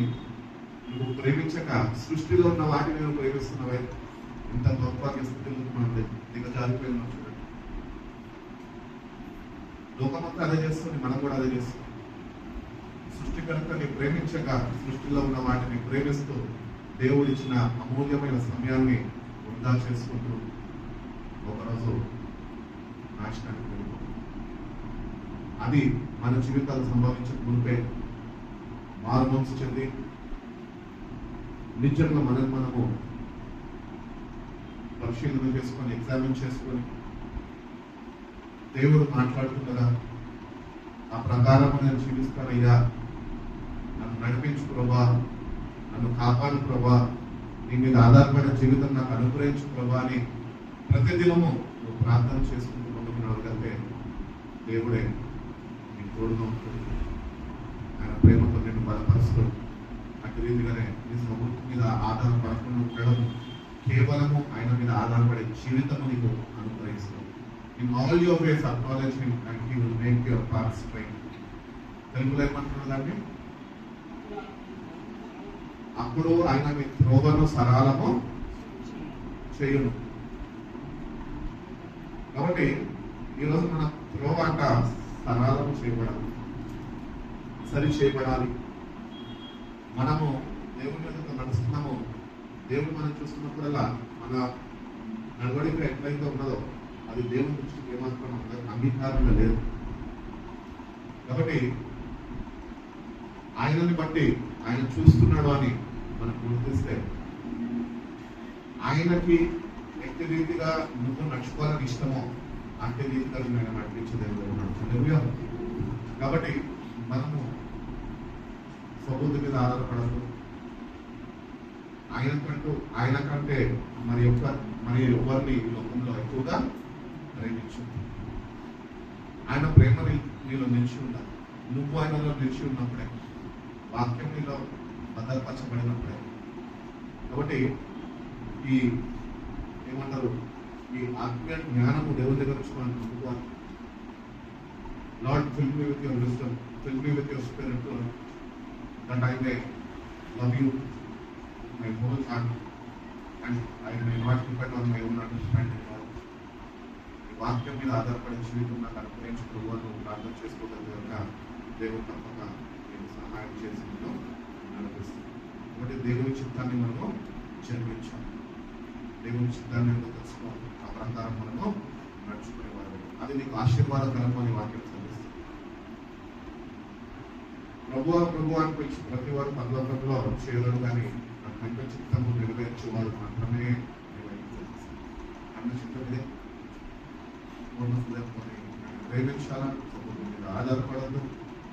నువ్వు ప్రేమించక సృష్టిలో ఉన్న వాటిని నువ్వు ప్రేమిస్తున్నావే. ఇంత దౌర్భాగ్య స్థితిలో మనం దిగజారిపోయినా చూడండి. లోకమంతా అదే చేస్తుంది, మనం కూడా అదే చేస్తాం. సృష్టికర్తని ప్రేమించక సృష్టిలో ఉన్న వాటిని ప్రేమిస్తూ దేవుడిచ్చిన అమూల్యమైన సమయాన్ని వృధా చేసుకుంటూ ఒకరోజు నాశనానికి వెళ్ళిపోతుంది. అది మన జీవితాలు సంభవించక మునిపే మారుమనసు చెంది నిజంగా మనము పరిశీలన చేసుకొని, ఎగ్జామిన్ చేసుకొని, దేవుడు మాట్లాడుతుండగా ఆ ప్రకారం నేను జీవిస్తానయ్యా, నన్ను నడిపించు ప్రభా, నన్ను కాపాడు ప్రభా, నీ మీద ఆధారపడిన జీవితం నాకు అనుగ్రహించు ప్రభా అని ప్రతిదినము నువ్వు ప్రార్థన చేసుకుంటూ ముందుకున్నాడుకంటే దేవుడే నీకు తోడుగా ఉంటుంది. ఆయన ప్రేమతో నిన్ను బలపరుస్తాడు. అటు రీతిగానే నీ సమృద్ధి మీద ఆధారపడకుండా ఉండడం, కేవలము ఆయన మీద ఆధారపడే జీవితము నీకు అనుగ్రహిస్తాడు. In all your ways acknowledge him and he will make your path straight. తెలుగులో ఏమంటున్నారు దాన్ని? అప్పుడు ఆయన మీ త్రోవను సరళము చేయును. కాబట్టి ఈరోజు మన త్రోవ అంట సరళము చేయబడాలి, సరి చేయబడాలి. మనము దేవుని మీద నడుస్తున్నాము, దేవుడు మనం చూస్తున్నప్పుడల్లా మన నడవడిక ఎట్లయితే ఉన్నదో అది దేవుని దృష్టికి ఏమాత్రం అంగీకారంగా లేదు. కాబట్టి ఆయనని బట్టి ఆయన చూస్తున్నాడు అని మనం గుర్తిస్తే, ఆయనకి ఎట్టి రీతిగా నువ్వు నడుచుకోవాలని ఇష్టమో అంటే రీతిగా నేను నడిపించే దేవుడు ఉన్నాడు. కాబట్టి మనము స్వబుద్ధి మీద ఆధారపడదు. ఆయన కంటే మరి ఎవరిని ఈ లోకంలో ఎక్కువగా ప్రేమించు. ఆయన ప్రేమని నీలో నిలిచి ఉండాలి. నువ్వు ఆయనలో నిలిచి ఉన్నప్పుడే, వాక్యం నీలో భద్రపరచబడినప్పుడే. కాబట్టి ఈ ఏమంటారు, ఈ ఆత్మీయ జ్ఞానము దేవుని దగ్గర నుంచి మనం పొందుకోవాలి. Lord fill me with your wisdom, fill me with your spirit, that I may love you my whole heart and I may not depend on my own understanding or వాక్యం మీద ఆధారపడే జీవితం నాకు అనుగ్రహించి ప్రభువును ప్రార్థన చేసుకోగలిగే కనుక దేవుడు తప్పక నేను సహాయం చేసి నేను నడిపిస్తాను. కాబట్టి దేవుని చిత్తాన్ని మనము జరిగించాలి. దేవుని చిత్తాన్ని ఎందుకు తెలుసుకోవాలి, ఆ ప్రకారం మనము నడుచుకునేవారు. అది నీకు ఆశీర్వాదకరం అని వాక్యం చదివిస్తుంది. ప్రభు అని పిలిచి ప్రతి వారు పరలోకంలో చేయలేరు, కానీ నా తండ్రి చిత్తము నెరవేర్చే వారు మాత్రమే అన్న చిత్తమే పూర్ణ హృదయంతో ప్రేమించాలా, సముద్రం మీద ఆధారపడద్దు.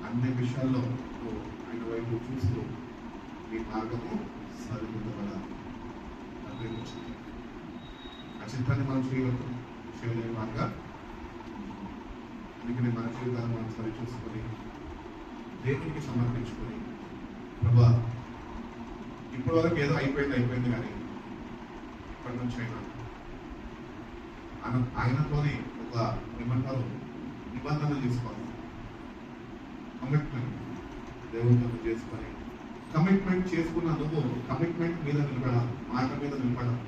అన్ని విషయాల్లో ఆయన వైపు చూస్తూ ఈ మార్గము సరిదిద్దబడాలి. ఆ చిత్తాన్ని మనం చేయలేని వారుగా అందుకని మన జీవితాన్ని మనం సరి చూసుకొని దేవునికి సమర్పించుకొని, ప్రభా ఇప్పటి వరకు ఏదో అయిపోయింది కానీ ఇప్పటి నుంచి అయినా ఆయనతోనే ఒక ఏమంటారు నిబంధన తీసుకోవాలి. కమిట్మెంట్ దేవునితో చేసుకొని, కమిట్మెంట్ చేసుకున్న నువ్వు కమిట్మెంట్ మీద నిలబడాలి, మాట మీద నిలబడాలి.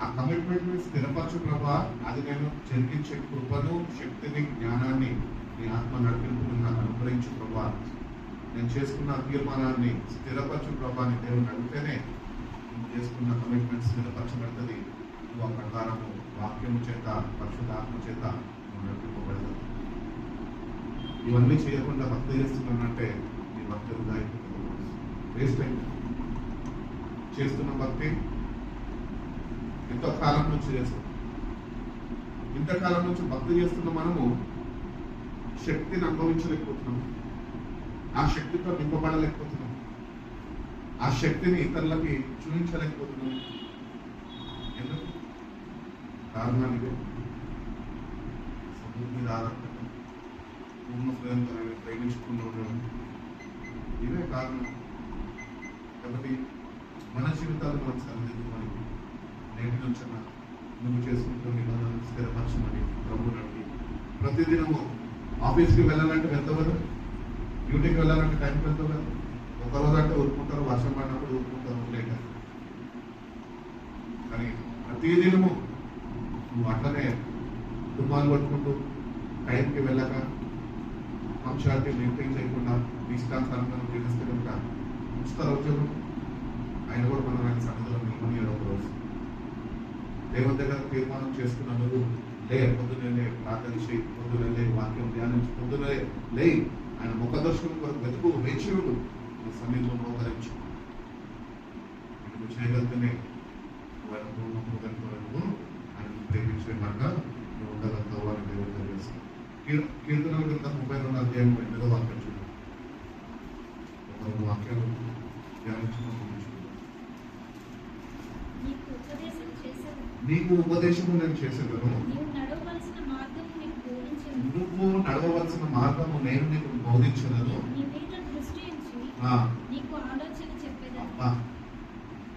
ఆ కమిట్మెంట్ మీద స్థిరపరచు ప్రభా, అది నేను జరిగించే కృపను, శక్తిని, జ్ఞానాన్ని నీ ఆత్మ నడిపింపును నాకు అనుగ్రహించు ప్రభా. నేను చేసుకున్న తీర్మానాన్ని స్థిరపరచు ప్రభా అని దేవుని అడిగితేనే నువ్వు చేసుకున్న కమిట్మెంట్ స్థిరపరచబడుతుంది. నువ్వు ఆ ప్రకారము వాక్యము చేత, పరిశుద్ధాత్మ చేత నువ్వు నడిపింపబడదు. ఇవన్నీ చేయకుండా భక్తి చేస్తున్నానంటే నీ భక్తి వృధా అయిపోతుంది, వేస్ట్ అయింది. చేస్తున్న భక్తి ఎంతో కాలం నుంచి చేస్తాం. ఇంతకాలం నుంచి భక్తి చేస్తున్న మనము శక్తిని అనుభవించలేకపోతున్నాం, ఆ శక్తితో నింపబడలేకపోతున్నాం, ఆ శక్తిని ఇతరులకి చూపించలేకపోతున్నాం. ఎందుకు? కారణాలు సమూహం మీద ఆధారపడటం, పూర్ణ హృదయంతో ప్రేమించుకుని ఉండడం, ఇవే కారణం. కాబట్టి మన జీవితాలు మనం సరిదిద్దుకొని నేటి నుంచి నువ్వు చేసుకుంటున్న నిబంధనలు స్థిరపరచమని ప్రభువుని అడిగి, ప్రతిదినము ఆఫీస్కి వెళ్ళాలంటే వెళ్తావు కదా, డ్యూటీకి వెళ్ళాలంటే టైంకి వెళ్తావు కదా. ఒకరోజు అంటే ఊరుకుంటారు, వర్షం పడినప్పుడు ఊరుకుంటారు, లేక. కానీ ప్రతిదినము నువ్వు అట్లనే దుమ్మాలు పట్టుకుంటూ టైంకి వెళ్ళక, పంచాయతీ మెయింటైన్ చేయకుండా ఇష్టానుసారంగా జీవిస్తే కనుక ఉంచుతారు ఉద్యోగం. ఆయన కూడా మనం ఆయన సన్నిధిలో నిలబడి ఒక రోజు దేవుని దగ్గర తీర్మానం చేసుకున్న నువ్వు పొద్దునే ప్రార్థన చేయి, పొద్దునే వాక్యం ధ్యానించి, పొద్దునే లే ఆయన ముఖదర్శనం కొరకు వెతుకు, వేచివుడు సన్నిధిలో మోకరించు. నువ్వు చేయగలిగితేనే నువ్వు ఆయన ప్రేమించే మాట నువ్వు ఉండగలుగుతావు అని దేవుడు తెలియజేస్తావు. కీర్తనల కింద 32వ అధ్యాయం 8వ వాక్యం చూడు. ఒక వాక్యాలు ధ్యానించుకుని నీకు ఉపదేశము నేను చేసేదను, నువ్వు నడవవలసిన మార్గము నేను నీకు బోధించదను.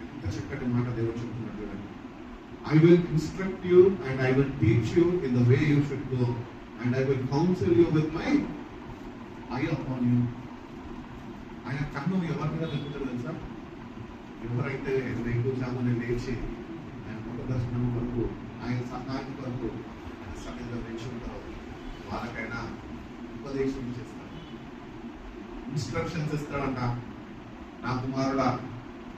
ఎంత చక్కటి మాట దేవుడు చెప్తున్నాడు. I will instruct you and I will teach you in the way you should go and I will counsel you with my eye upon you. ఆయన కన్ను ఎవరి మీద నిలుపుతాడు తెలుసా? ఎవరైతే రేపు జామునే లేచి ఆయన ముఖ దర్శనం వరకు, ఆయన సహాయం వరకు ఆయన సన్నిధిలో వేచి ఉంటారు, వాళ్ళకైనా ఉపదేశం చేస్తాడు, ఇన్స్ట్రక్షన్స్ ఇస్తాడంట. నా కుమారుడా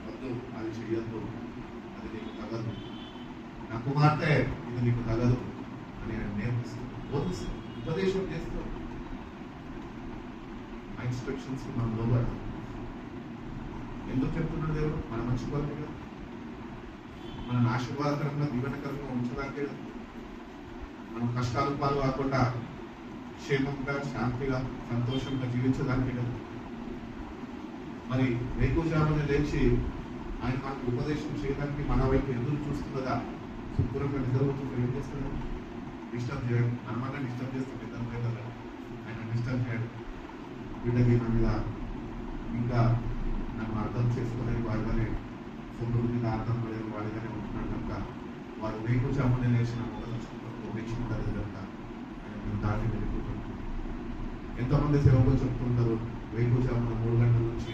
వద్దు, అది చెయ్యొద్దు, అది నీకు తగదు, నా కుమార్తె ఇది నీకు తగదు అని ఆయన నేర్పిస్తాడు, బోధిస్తాడు, ఉపదేశం చేస్తాడు. ఆ ఇన్స్ట్రక్షన్స్ మనం లోబడాలి. ఎందుకు చెప్తున్నాడు దేవుడు? మన మంచి కొరకే కదా, మన ఆశీర్వాదకరంగా దీవెనకరంగా ఉంచడానికే కదా, మనం కష్టాలు పాలు కాకుండా క్షేమంగా, శాంతిగా, సంతోషంగా జీవించడానికే కదా. మరి వేకువజామున లేచి ఆయన మనకు ఉపదేశం చేయడానికి మన వైపు ఎదురు చూస్తుందా? శుభ్రంగా నిద్రపోతుంది. ఏం చేస్తాడు? డిస్టర్బ్ చేయడం, మనమన్నా డిస్టర్బ్ చేస్తాం, నిద్ర కదా, ఆయన డిస్టర్బ్ చేయడం. వీళ్ళకి నా మీద ఇంకా నన్ను అర్థం చేసుకోలేని వాడిగానే, సొంతూరు మీద అర్థం పడేది వాడిగానే ఉంటున్నాడు కనుక వాడు వేకువజామున లేచిన ఉపేక్షింటారు కనుక ఆయన దాటి వెళ్ళిపోతుంది. ఎంతోమంది సేవకులు చెప్తుంటారు, వేకువజామున 3 గంటల నుంచి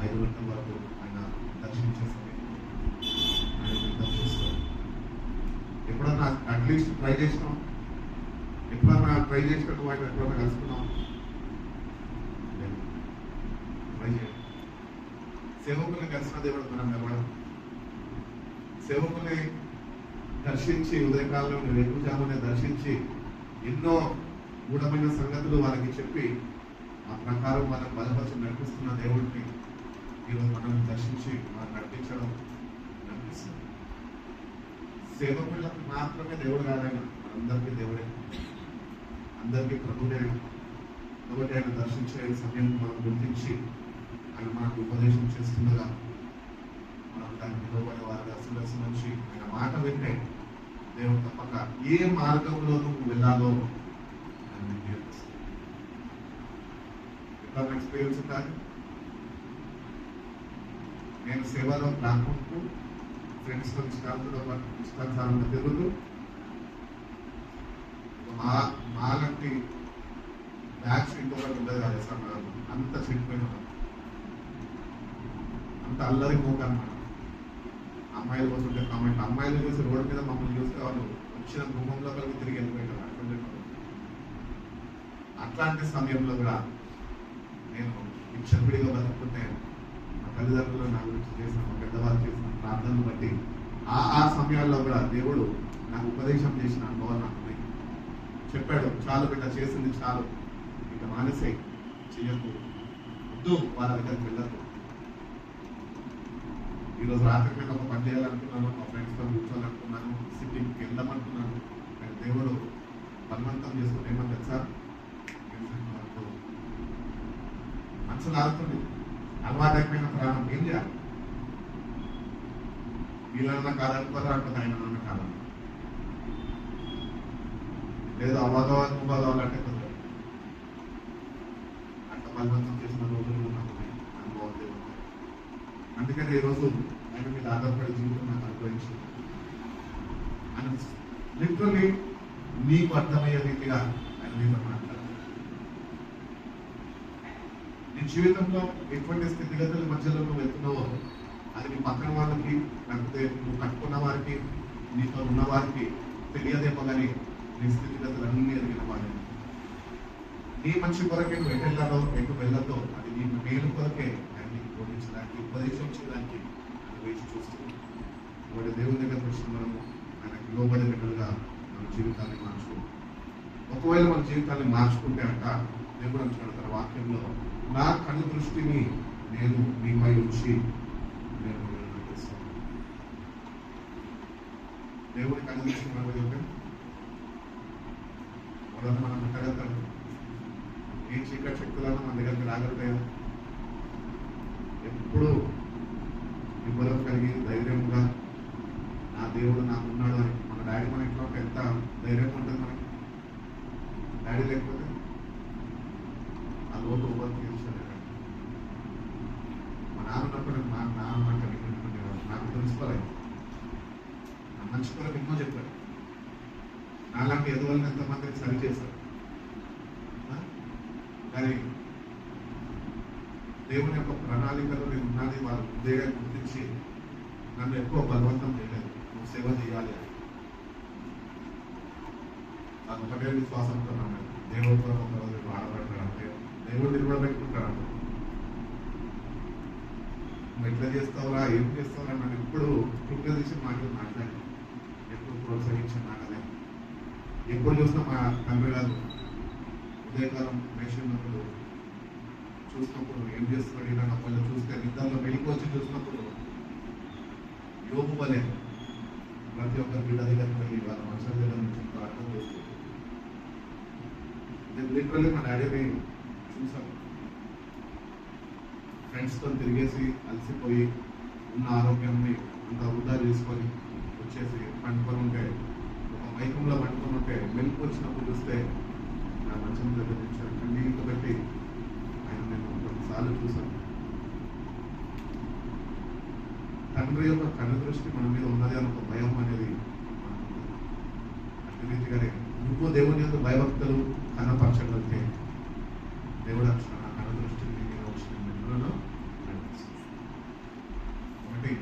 5 గంటల వరకు ఆయన దర్శించే సమయం, ఆయన దర్శిస్తారు. ఎప్పుడన్నా అట్లీస్ట్ ట్రై చేసినాం? ఎప్పుడన్నా ట్రై చేసినట్టు వాటిని ఎప్పుడన్నా కలుసుకున్నాం? లేదు. ట్రై చేయండి. సేవకుల్ని కలిసిన దేవుడు మనం ఎవడం. సేవకుల్ని దర్శించి ఉదయకాలంలో వేకుజామునే దర్శించి ఎన్నో గూఢమైన సంగతులు వారికి చెప్పి ఆ ప్రకారం వాళ్ళని బలపరిచి నడిపిస్తున్న దేవుడిని ఈరోజు మనం దర్శించి మనం నడిపించడం నడిపిస్తుంది. సేవకులకు మాత్రమే దేవుడు కాదైనా మనందరికీ దేవుడే, అందరికీ ప్రభుడే. కాబట్టి ఆయన దర్శించే సమయం మనం గుర్తించి ఆయన మనకు ఉపదేశం చేస్తుండగా మనం దానికి లోబడే వారి అసలు నుంచి ఆయన మాట వింటే దేవుడు తప్పక ఏ మార్గంలో నువ్వు వెళ్ళాలో ఆయన నేర్పిస్తాడు. ఎప్పుడన్నా ఎక్స్పీరియన్స్ కాదు. నేను సేవలో రాకుంటూ ఫ్రెండ్స్తో ఇష్టానుసారంగా తిరుగుతూ మాలాంటి బ్యాచ్ ఇంకొకటి ఉండదు కదా సార్. అంత చెడిపోయిన అంత అల్లరి మోకాను మనం. అమ్మాయిలు పోతుంటే కామెంట్, అమ్మాయిలు చూసి రోడ్డు మీద మమ్మల్ని చూస్తే వాళ్ళు వచ్చిన గుమ్మంలో కలిగి తిరిగి వెళ్ళిపోయారు. అట్లాంటి సమయంలో కూడా నేను విచ్చలవిడిగా బతుకుంటే మా తల్లిదండ్రులు నా గురించి చేసిన, మా పెద్దవాళ్ళు చేసిన ప్రార్థనలు బట్టి ఆ సమయాల్లో కూడా దేవుడు నాకు ఉపదేశం చేసిన అనుభవాలు నాకు ఉన్నాయి. చెప్పాడు, చాలు బిడ్డ, చేసింది చాలు, ఇక మానేసే, చెయ్యకు, వద్దు, వాళ్ళ దగ్గరికి వెళ్ళదు. ఈరోజు రాత్రి మీద ఒక పని చేయాలనుకున్నాను, మా ఫ్రెండ్స్తో కూర్చోాలనుకున్నాను, సిటీకి వెళ్దామనుకున్నాను. కానీ దేవుడు బలవంతం చేసుకుని ఏమన్నా సార్ మనసు లాగుతుంది, అలవాటైపోయిన ప్రాణం ఏం చేయాలి? వీళ్ళన్నా కాదనుకోరా అంటుంది, ఆయన కాదని లేదు, అవ్వదవాలి అంటే కుదరదు. అంత బలవంతం చేసిన రోజులు నాకు అనుభవం దేవుడు. అందుకని ఈరోజు ఆయన మీద ఆధారపడి జీవితం నాకు అనుభవించింది. అని లిటరల్లీ నీకు అర్థమయ్యే రీతిగా ఆయన మీద మాట్లాడాలి. నీ జీవితంలో ఎటువంటి స్థితిగతుల మధ్యలో నువ్వు వెళ్తున్నావో అది నీ పక్కన వాళ్ళకి, లేకపోతే నువ్వు కట్టుకున్న వారికి, నీతో ఉన్న వారికి తెలియదేమో కానీ నీ స్థితిగతులన్నీ ఎదిగిన వాడే. నీ మంచి కొరకే నువ్వు ఎటు వెళ్ళాలో ఎటు వెళ్ళదో అది నీ మేలు కొరకే ఆయన నీకు బోధించడానికి, ఉపదేశం చేయడానికి ఆయన వేచి చూస్తుంది. కాబట్టి దేవుని దగ్గర వచ్చి మనము ఆయనకి లోబడి బిడ్డలుగా మన జీవితాన్ని మార్చుకుంటాం. ఒకవేళ మన జీవితాన్ని మార్చుకుంటే అంట దేవుడు అంటున్నాడు తన వాక్యంలో, నా కన్ను దృష్టిని నేను మీపై ఉంచి నేను నడిపిస్తాను. దేవుడి కన్ను దృష్టి మన మీద ఉంటే మొదట మనం పెట్టగలుగుతాం. ఏ చీకటి శక్తులను మన దగ్గరికి రాగలుగుతాయో ఎప్పుడు నిబ్బరం కలిగి ధైర్యంగా నా దేవుడు నాకు ఉన్నాడు అని మన డాడీ మన ఇంట్లో ఎంత ధైర్యంగా ఉంటుంది మనకి. డాడీ లేకపోతే ఆ లోటు ఓవర్ తీర్చలేదు. మా నాన్న ఉన్నప్పుడు మా నాన్న అంటే నాకు ప్రిన్సిపల్ అయింది. నా మంచి కొరకు ఎన్నో చెప్పాడు. నాలాంటి ఎదువల్ని ఎంతమందిని సరి చేశారు. కానీ దేవుని యొక్క ప్రణాళికలో నేను ఉన్నది వాళ్ళు ముందేగా గుర్తించి నన్ను ఎక్కువ బలవంతం చేయలేదు, నువ్వు సేవ చేయాలి అని. నాకు ఒకటే విశ్వాసంతో నన్ను దేవుడితో ఒకరోజు ఆడబడ్డాడంటే దేవుడు నిలబడబెట్టుకుంటాడు. నువ్వు ఎట్లా చేస్తావురా, ఏం చేస్తావురా నన్ను ఎప్పుడు కృపదీసి మాట్లాడి ఎప్పుడు ప్రోత్సహించిన నాకలే. ఎప్పుడు చూసినా మా తండ్రి గారు ఉదయకాలం వేసినప్పుడు చూసినప్పుడు ఏం చేస్తున్నాడు ఇలా వాళ్ళు చూస్తే నిద్రలో వెళ్ళిపోవచ్చు చూసినప్పుడు యోగు వలే ప్రతి ఒక్క బిడ్డ దగ్గరికి వెళ్ళి వాళ్ళ మనుషుల దగ్గర నుంచి ప్రార్థన చేస్తుంది. నేను లిటరల్లీ మా డాడీని చూసాను. ఫ్రెండ్స్తో తిరిగేసి అలసిపోయి ఉన్న ఆరోగ్యాన్ని అంత వృధా చేసుకొని వచ్చేసి పండుకొని ఉంటే, ఒక మైకంలో పండుకొని ఉంటే మెలకు వచ్చినప్పుడు చూస్తే నా మంచం దగ్గర నుంచి కన్నీళ్ళు పెట్టి ఆయన నేను కొన్నిసార్లు చూశాను. తండ్రి యొక్క కన్ను దృష్టి మన మీద ఉన్నది అని ఒక భయం అనేది అట్టి రీతిగానే నువ్వు దేవుని యొక్క భయభక్తులు కనపరచగలిగితే దేవుడు వచ్చిన నా కన్ను దృష్టిని నేను వచ్చిన నిన్నులను నడిపిస్తుంది. ఒకటి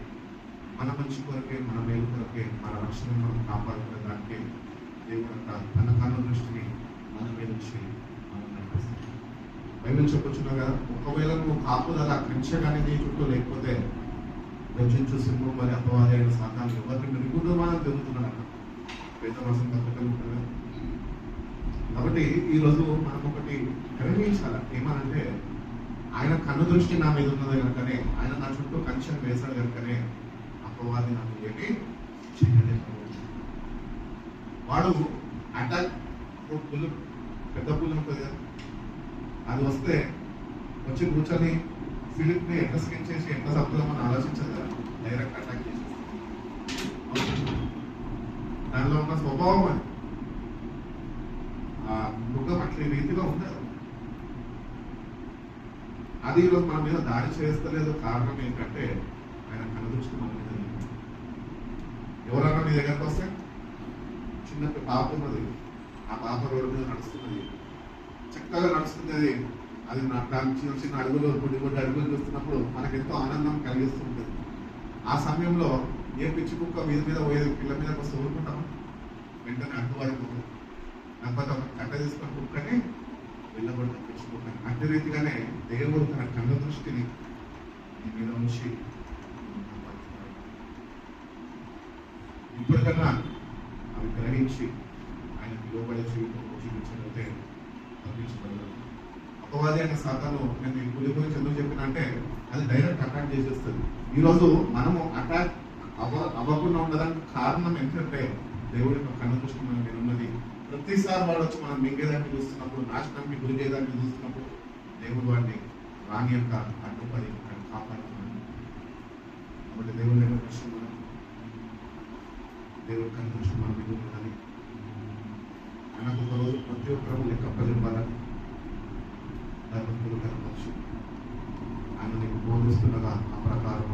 మన మంచి కొరకే, మన మేలు కొరకే, మన రక్షణ మనం కాపాడుకునే దానికి దేవుడు అంట తన కన్ను దృష్టిని మన మీద నుంచి మనం నడిపిస్తాం. బైబిల్ చెప్పొచ్చున్నా కదా, ఒకవేళ నువ్వు కాపుదల కంచెగానే నీ చుట్టూ లేకపోతే గర్జించు సింహం మరి అపవాది అయిన సాతాను ఎవరిని నిర్గుణమానం తిరుగుతున్నాడు. వేదవాసం తప్పకుండా ఉంటుంది. కాబట్టి ఈరోజు మనం ఒకటి గ్రహించాలి, ఏమనంటే ఆయన కన్ను దృష్టి నా మీద ఉన్నది కనుకనే, ఆయన నా చుట్టూ కంచెం వేశాడు కనుకనే అపవాది నాకు ఏమి చేయలేకపోతుంది. వాడు అటాక్ పుల్లు, పెద్ద పుల్లు ఉంటుంది కదా, అది వస్తే వచ్చి కూర్చొని ఫిలిప్ని ఎట్లా స్కెచ్ చేసి ఎట్లా చంపుదామని ఆలోచించదు కదా, డైరెక్ట్ అటాక్ చేసేస్తుంది. దానిలో ఉన్న స్వభావం అది, ఆ మృగం అట్లా రీతిగా ఉండదు. అది ఈరోజు మన మీద దాడి చేస్తలేదు. కారణం ఏంటంటే ఆయన కనుదృష్టి మన మీద లేదు. ఎవరన్నా మీ దగ్గరకు వస్తే, చిన్న పాప ఉన్నది, ఆ పాప రోడ్డు మీద నడుస్తున్నది, చక్కగా నడుస్తుంది, అది దాని చిన్న చిన్న అడుగులు కొన్ని అడుగులు చూస్తున్నప్పుడు మనకెంతో ఆనందం కలిగిస్తూ ఉంటుంది. ఆ సమయంలో ఏ పిచ్చి కుక్క మీద మీద పోయేది పిల్ల మీద వస్తే ఊరుకుంటామా? వెంటనే అడ్డువారిపోతుంది. లేకపోతే ఒక కట్ట తీసుకొని కుక్కని వెళ్ళబడుతుంది పిచ్చి కుక్కని. అదే రీతిగానే దేవుడు తన కన్ను దృష్టిని నీ మీద ఉంచి ఇప్పటికన్నా అవి గ్రహించి ఆయన లోబడే జీవితం జీవించగలిగితే తప్పించగలరు. అపవాది అనే సాతాను నేను ఈ పులి గురించి ఎందుకు చెప్పిన అంటే అది డైరెక్ట్ అటాక్ చేసేస్తుంది. ఈరోజు మనము అటాక్ అవ్వకుండా ఉండడానికి కారణం ఏంటంటే దేవుడి యొక్క కన్ను దృష్టి మన మీద ఉన్నది. ప్రతిసారి వాడు వచ్చి మనం మింగేదాన్ని చూస్తున్నప్పుడు, నాశనానికి గురిగేదాన్ని చూస్తున్నప్పుడు దేవుడు వాడిని రాని యొక్క అడ్డుపడి కాపాడుతున్నాడు. కాబట్టి దేవుడి యొక్క దృష్టి మనం, దేవుడి కన్ను దృష్టి మన మీద ఉన్నదని ఆయనకు ఒక రోజు ప్రతి ఒక్కరూ లెక్క ప్రజలు ధర్మకులు కనవచ్చు. ఆయన నీకు బోధిస్తుండగా ఆ ప్రకారం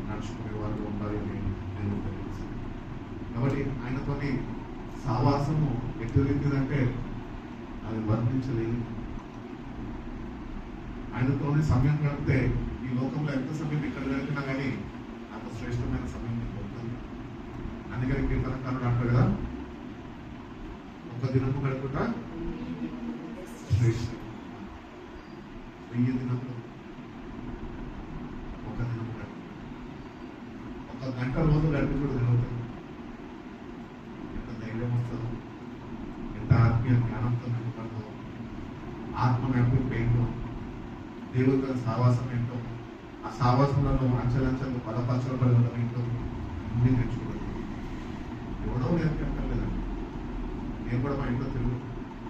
నడుచుకునే వాళ్ళు ఉండాలి అని నేను తెలుసు. కాబట్టి ఆయనతోని సావాసము ఎటువంటిదంటే అది వర్ణించలేదు. ఆయనతోని సమయం గడిపితే ఈ లోకంలో ఎంత సమయం ఇక్కడ గడిపినా కానీ అంత శ్రేష్టమైన సమయం మీకు ఉంటుంది. అందుకని కీర్తనకారుడు అంటారు కదా, ఒక దినము గడుపుట శ్రేష్టం, 1000 దినములు ఒక దినము గడుపు. ఒక గంట రోజు గడిపి కూడా జరుగుతుంది. ఎంత ధైర్యం వస్తుందో, ఎంత ఆత్మీయ జ్ఞానంతో నింపడదో, ఆత్మ నడిపి ఏంటో, దేవుడితో సావాసం ఏంటో, ఆ సావాసంలో అంచెలంచెలు బలపరచబడడం ఏంటో అన్నీ నేర్చుకోవడం. ఎవడో నేర్పించలేదండి. నేను కూడా మా ఇంట్లో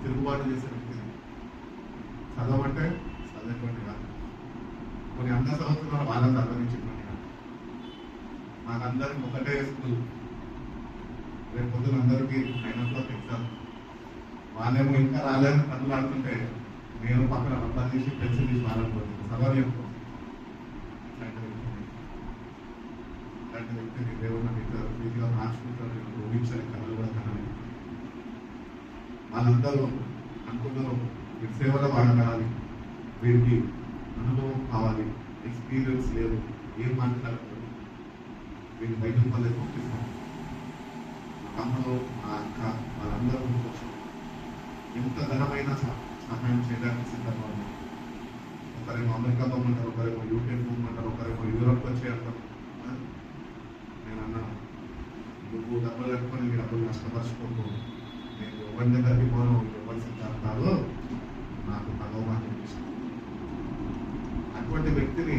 తిరుగుబాటు చేసే వ్యక్తిని. చదవమంటే చదివేటువంటి కాదు. కొన్ని అందరూ చదువుతున్నారు, వాళ్ళని చదవనించేటువంటి కాదు. మాకందరికి ఒకటే స్కూల్. రేపు పొద్దున అందరికీ అయినప్పుడు ఎగ్జామ్. వాళ్ళేమో ఇంకా రాలేదని కన్నులు ఆడుతుంటే నేను పక్కన రబ్బర్ తీసి పెన్సిల్ తీసి మారకపోతుంది. చదవని ఇలాంటి వ్యక్తిని దేవుడు నాకు ఇతర రీతిగా మార్చుకుంటారు. ఊహించని కళలు కూడా కనాలి. వాళ్ళందరూ అనుకుంటారు వీడి సేవలో వాడగలాలి, వీడికి అనుభవం కావాలి, ఎక్స్పీరియన్స్ లేదు, ఏం మాట్లాడతారు, వీడిని బయటకు వాళ్ళే పంపిస్తాం. మా తమ్ముడు, మా అక్క వాళ్ళందరూ వచ్చి ఎంత ఘనమైన సహాయం చేయడానికి సిద్ధంగా ఉన్నారు. ఒకరేమో అమెరికా పోమంటారు, ఒకరేమో యూకే పోమంటారు, ఒకరేమో యూరోప్ వచ్చేయంటారు. నేను అన్నాను, నువ్వు డబ్బులు కట్టుకొని నీ డబ్బులు నష్టపరచుకోకు, నేను ఎవరి దగ్గరికి పోను, ఎవరి సిద్ధాంతాలు నాకు భగవాన్ ఇష్టం. అటువంటి వ్యక్తిని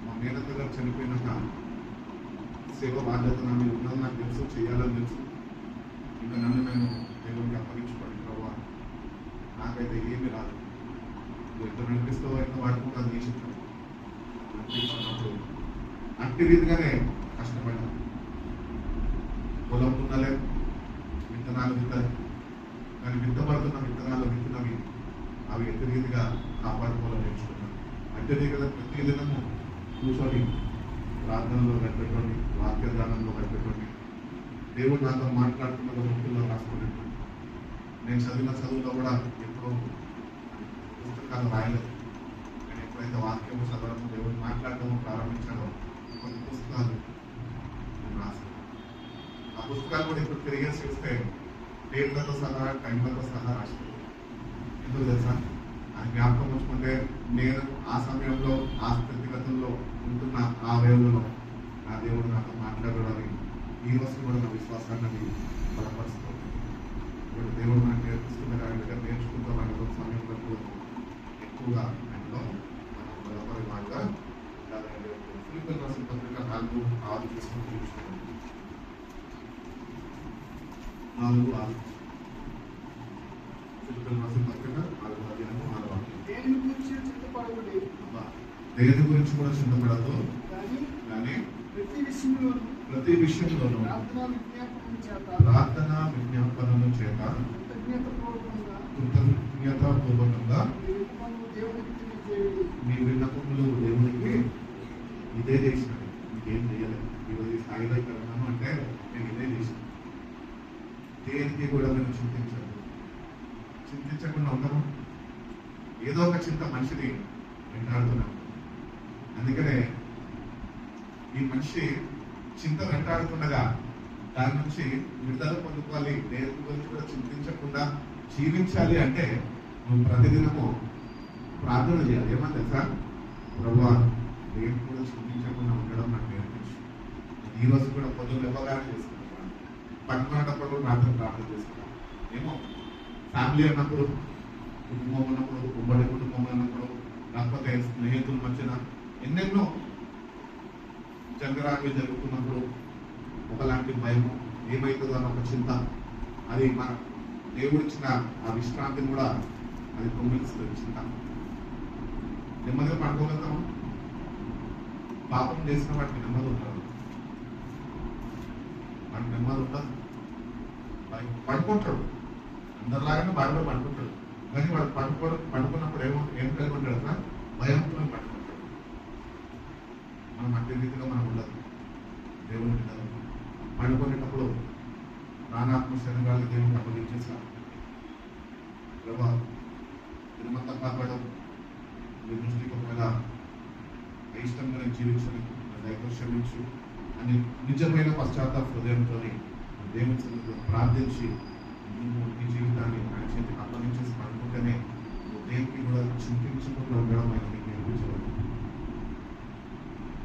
మా మేనత్త గారు చనిపోయినాక సేవ బాధ్యత నా మీద ఉన్నది నాకు తెలుసు, చేయాలని తెలుసు. ఇంకా నన్ను నేను దేవుడికి అప్పగించుకోండి ప్రభావ, నాకైతే ఏమి రాదు, నువ్వు ఎంత నడిపిస్తావో ఎంత వాడుకుంటా తీసుకుంటాను నడిపించుకున్నప్పుడు అట్టి రీతిగానే కష్టపడ్డాను. పొలం దున్నలే, విత్తనాలు విత్తాలి, కానీ విత్తబడుతున్న విత్తనాలు విత్తినవి అవి ఎట్టి రీతిగా కాపాడుకోవాలని నేర్చుకున్నాను. అట్టి రీతిగా ప్రతి దినము కూర్చొని ప్రార్థనలో గడిపెట్టండి, వాక్యదానంలో గడిపెట్టండి, దేవుడు నాతో మాట్లాడుతున్న ముఖ్యంలో రాసుకునేటువంటి. నేను చదివిన చదువులో కూడా ఎప్పుడో పుస్తకాలు రాయలేదు, నేను ఎప్పుడైతే వాక్యము చదవడము దేవుడు మాట్లాడటము ప్రారంభించాడో కొన్ని పుస్తకాలు నేను రాశాను. పుస్తకాలు కూడా ఇప్పుడు తిరిగేసి చూస్తే డేట్లతో సహా టైంలతో సహా రాశారు. ఎందుకు తెలుసా? అది జ్ఞాపకం ఉంచుకుంటే నేను ఆ సమయంలో ఆ స్థితిగతుల్లో ఉంటున్న ఆ వేళలో నా దేవుడు నాతో మాట్లాడడానికి ఈ రోజు కూడా నా విశ్వాసాన్ని బలపరుస్తుంది. ఇప్పుడు దేవుడు నాకు నేర్పిస్తున్నారు, ఆయన దగ్గర నేర్చుకుంటాం. ఆయన సమయంలో ఎక్కువగా ఆయనలో మనం బలపడే వాడుగా ఫిలిప్పీల రాసిన పత్రిక 4:6 తీసుకొని చూస్తున్నాం. 4:6 ఫిలిప్పీల రాసిన పత్రిక 4:6 దేని గురించి చింతపడకుడి, దేని గురించి కూడా చింతపడదు, కానీ ప్రతి విషయంలోనూ ప్రార్థన విజ్ఞాపనము చేత కృతజ్ఞతాపూర్వకంగా మీ విన్నపములు దేవునికి ఇదే చేసినాడు. ఇంకేం చేయలేదు. ఈరోజు ఈ స్థాయిలో ఇక్కడ ఉన్నాము అంటే నేను ఇదే చేశాను. దేనికి కూడా మేము చింతించకుండా ఉండము. ఏదో ఒక చింత మనిషిని వెంటాడుతున్నాము. అందుకనే ఈ మనిషి చింత వెంటాడుతుండగా దాని నుంచి విడుదల పొందుకోవాలి. దేని గురించి కూడా చింతించకుండా జీవించాలి అంటే నువ్వు ప్రతిదినము ప్రార్థన చేయాలి. ఏమని తెలుసా? ప్రభువా, దేని కూడా చింతించకుండా ఉండడం నాకు నేర్పించు. ఈ రోజు కూడా పొద్దున్న ఇవ్వగానే చేసుకుంటాను, పట్టుకునేటప్పుడు రాత్రి ప్రార్థన చేసుకుంటాను. ఏమో ఫ్యామిలీ అన్నప్పుడు, కుటుంబం ఉన్నప్పుడు, ఉమ్మడి కుటుంబం అన్నప్పుడు, లేకపోతే స్నేహితుల మధ్యన ఎన్నెన్నో జంగరాలు జరుగుతున్నప్పుడు ఒకలాంటి భయము, ఏమవుతుందో అని ఒక చింత, అది మన దేవుడిచ్చిన ఆ విశ్రాంతిని కూడా అది పొంగిస్తుంది. చింత నెమ్మదిగా పడుకోగలుగుతాము. పాపం చేసిన వాటికి నెమ్మది ఉండదు, వాడికి నెమ్మది ఉండదు. పడుకుంటాడు, అందరిలాగానే బాగా పడుకుంటాడు. కానీ వాడు పడుకున్నప్పుడు ఏం కలిగి ఉంటాడు అట్లా భయంతో పడుకుంటాడు. మనం అట్టి రీతిగా మనం ఉండదు. దేవుని బిడ్డలు పడుకునేటప్పుడు ప్రాణాత్మ శరీరాలు దేవుని అప్పగించేసారు. ప్రభా, తిరుమత కాపాడడం మీ దృష్టికి ఒకవేళ ఇష్టంగా నేను జీవించలేదు, దయతో క్షమించు అని నిజమైన పశ్చాత్తాప హృదయంతో దేవుని సన్నిధిలో ప్రార్థించి నువ్వు నీ జీవితాన్ని ఆయన చేతికి అప్పగించేసి పడుకుంటేనే నువ్వు దేనికి కూడా చింతించకుండా ఉండడం ఆయన నీకు నేర్పించలేదు.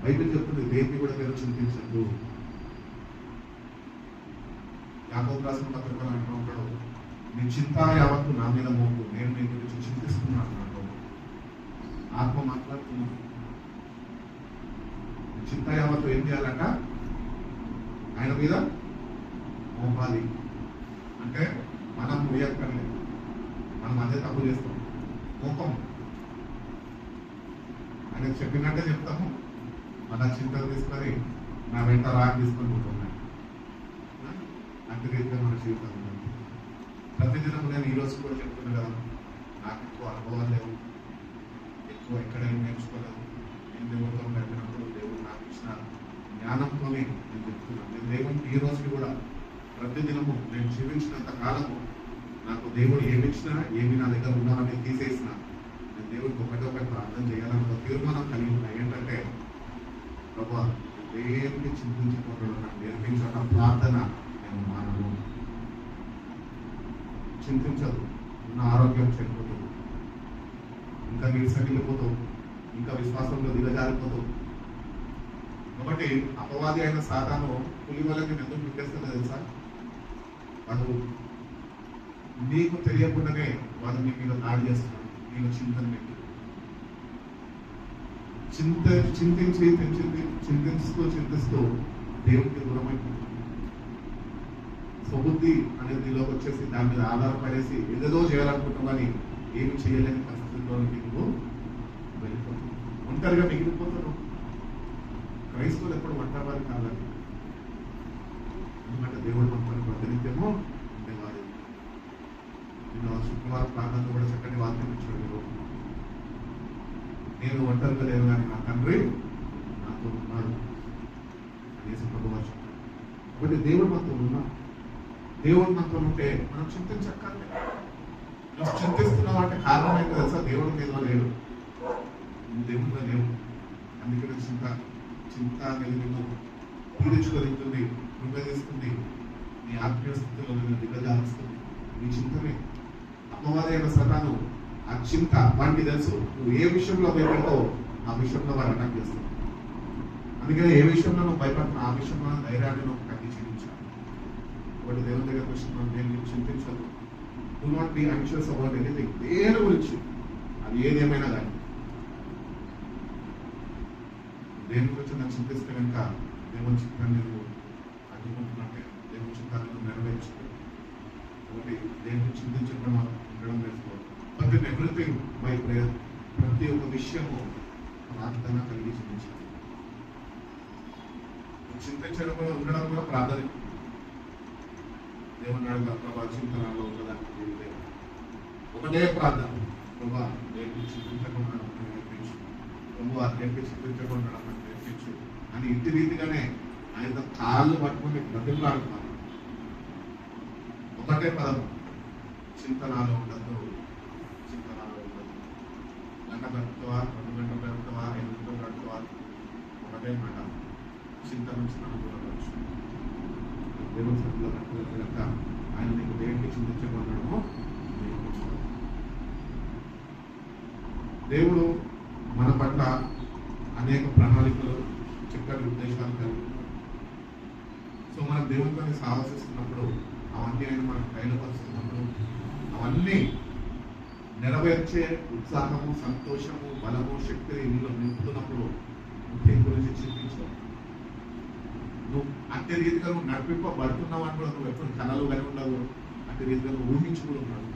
బైబిల్ చెప్తుంది, దేనికి కూడా మీరు చింతించద్దు. యాకోబు రాసిన పత్రికలో అంటున్నాడు, నీ చింత యావత్తు నా మీద మోపు, నేను నీ గురించి చింతిస్తున్నాను అన్నాడు. ఆత్మ మాట్లాడుతున్నాను. చింత యావత్తు ఏం చేయాలంట? ఆయన మీద మోపాలి. అంటే మనం వేయక్కర్లేదు, మనం అదే తప్పు చేస్తాం. మోపం ఆయన చెప్పినట్టే చెప్తాము. మన చింతలు తీసుకొని నా వెంట రాగి తీసుకొని పోతున్నాయి. అట్టి రీతిగా మన జీవితం ఉంటుంది. ప్రతిదినం నేను ఈరోజు కూడా చెప్తున్నా కదా, నాకు ఎక్కువ అనుభవాలు లేవు, ఎక్కువ ఎక్కడైనా నేర్చుకోలేదు. నేను దేవుడితో గడిపినప్పుడు దేవుడు నాకు ఇచ్చిన జ్ఞానంతోనే నేను చెప్తున్నాను. నేను దేవుడికి ఈ రోజుకి కూడా ప్రతిదినము నేను జీవించినంత కాలము నాకు దేవుడు ఏమిచ్చినా, ఏమి నా దగ్గర ఉన్నామని తీసేసిన నేను దేవుడికి ఒకటి ప్రార్థన చేయాలని ఒక తీర్మానం కలిగి ఉన్నా. ఏంటంటే, ప్రభా, దేనికి చింతించకూడదు, నాకు నేర్పించాక ప్రార్థన నేను మానను. చింతించదు, ఉన్న ఆరోగ్యం చెడిపోతుంది, ఇంకా నీరసగిలిపోతావు, ఇంకా విశ్వాసంలో దిగజారిపోతావు. కాబట్టి అపవాది అయిన సాతాను పులి వల్లకి ఎందుకు పెట్టేస్తుందో తెలుసా? వాడు నీకు తెలియకుండానే వాడు నీ మీద దాడి చేస్తున్నాడు. నీకు చింతన పెట్టి చింతిస్తూ దేవుడికి దూరం అయిపోతుంది. స్వబుద్ధి అనేది నీలోకి వచ్చేసి దాని మీద ఆధారపడేసి ఏదేదో చేయాలనుకుంటామని ఏమి చేయలేని పరిస్థితుల్లోకి నువ్వు వెళ్ళిపోతావు, ఒంటరిగా మిగిలిపోతావు. క్రైస్తవులు ఎప్పుడు ఒంటరివారు కావాలి. ఎందుకంటే దేవుడు మనకు ప్రతినిత్యము ఉండేవారు. నేను శుక్రవారం ప్రాంతంలో కూడా చక్కటి వాక్యం ఇచ్చాడు. నేను ఒంటరిగా లేను కానీ నా తండ్రి నాతో ఉన్నాడు అనేసి ప్రభువు చెప్పాడు. కాబట్టి దేవుడు మనతో ఉన్నా, దేవుడు మనతో ఉంటే మనం చింతించక్కర్లేదు. నువ్వు చింతిస్తున్నావు అంటే కారణం ఏంటో తెలుసా? దేవుడి మీద లేడు, దేవుడిలో లేవు. అందుకని చింత అనేది నిన్ను పీడించుకొని కృంగదీస్తుంది, నీ ఆత్మీయ స్థితిలో నిన్ను దిగజారుస్తుంది. నీ చింతనే అమ్మవారి అయిన సతాను ఆ చింత వాడికి తెలుసు నువ్వు ఏ విషయంలో భయపడతావో ఆ విషయంలో వాడు అటాక్ చేస్తావు. అందుకని ఏ విషయంలో నువ్వు భయపడుతున్నా ఆ విషయంలో ధైర్యాన్ని నువ్వు కట్టి జీవించాలి. ఒకటి దేవుని దగ్గరకు వచ్చిన నేను చింతించదు. Do not be anxious about anything. దేని గురించి అది ఏదేమైనా కానీ దేని గురించి నాకు చింతిస్తే కనుక దేవుని చిత్తాన్ని నువ్వు అడ్డుకుంటున్నట్టే. దేవుని చిత్తాన్ని నువ్వు నెరవేర్చుకో. ఒకటి దేవుని చింతించకుండా ఉండడం నేర్చుకోవాలి. But in everything by prayer. ప్రతి ఒక్క విషయము ప్రార్థన కలిగి చింతించాలి. చింతించడం కూడా ఉండడం కూడా ప్రార్థన. దేవుని అడుగు ప్రభా చింతనలో ఉండడానికి ఒకటే ప్రార్థన. ప్రభా దేవుని చింతించకుండా నేర్పించు. ప్రభు దేవుని చింతించకుండా నేర్పించు అని ఇంటి రీతిగానే ఆయన కాళ్ళు పట్టుకుని బ్రతిమలాడుతున్నారు. ఒకటే పదం, చింతనాలో ఉండదు. చింతనాలో ఉండదు. గంట పెడతావా, 2 గంటలు పెడతావా, 5 గంటలు పెడతావా, ఒకటే మాట, చింత నుంచి మనం దూరవచ్చు. దేవుని సన్నిధిలో కనుక ఆయన నీకు దేనికి చింతించబడ్డాడో దేవుడు మన పట్ల అనేక ప్రణాళికలు, చక్కటి ఉద్దేశాలు కలిగి ఉన్నారు. సో మనం దేవునితో సాహసిస్తున్నప్పుడు అవన్నీ ఆయన మనకు బయలుపరుస్తున్నప్పుడు అవన్నీ నెరవేర్చే ఉత్సాహము, సంతోషము, బలము, శక్తి ఇందులో నింపుతున్నప్పుడు దేని గురించి చింతించావు. నువ్వు అట్టి రీతిగా నువ్వు నడిపింపబడుతున్నావు అని కూడా నువ్వు ఎప్పుడు కళలు కలిగి ఉండవు. అట్టి రీతిగా నువ్వు ఊహించుకుని ఉన్నావు.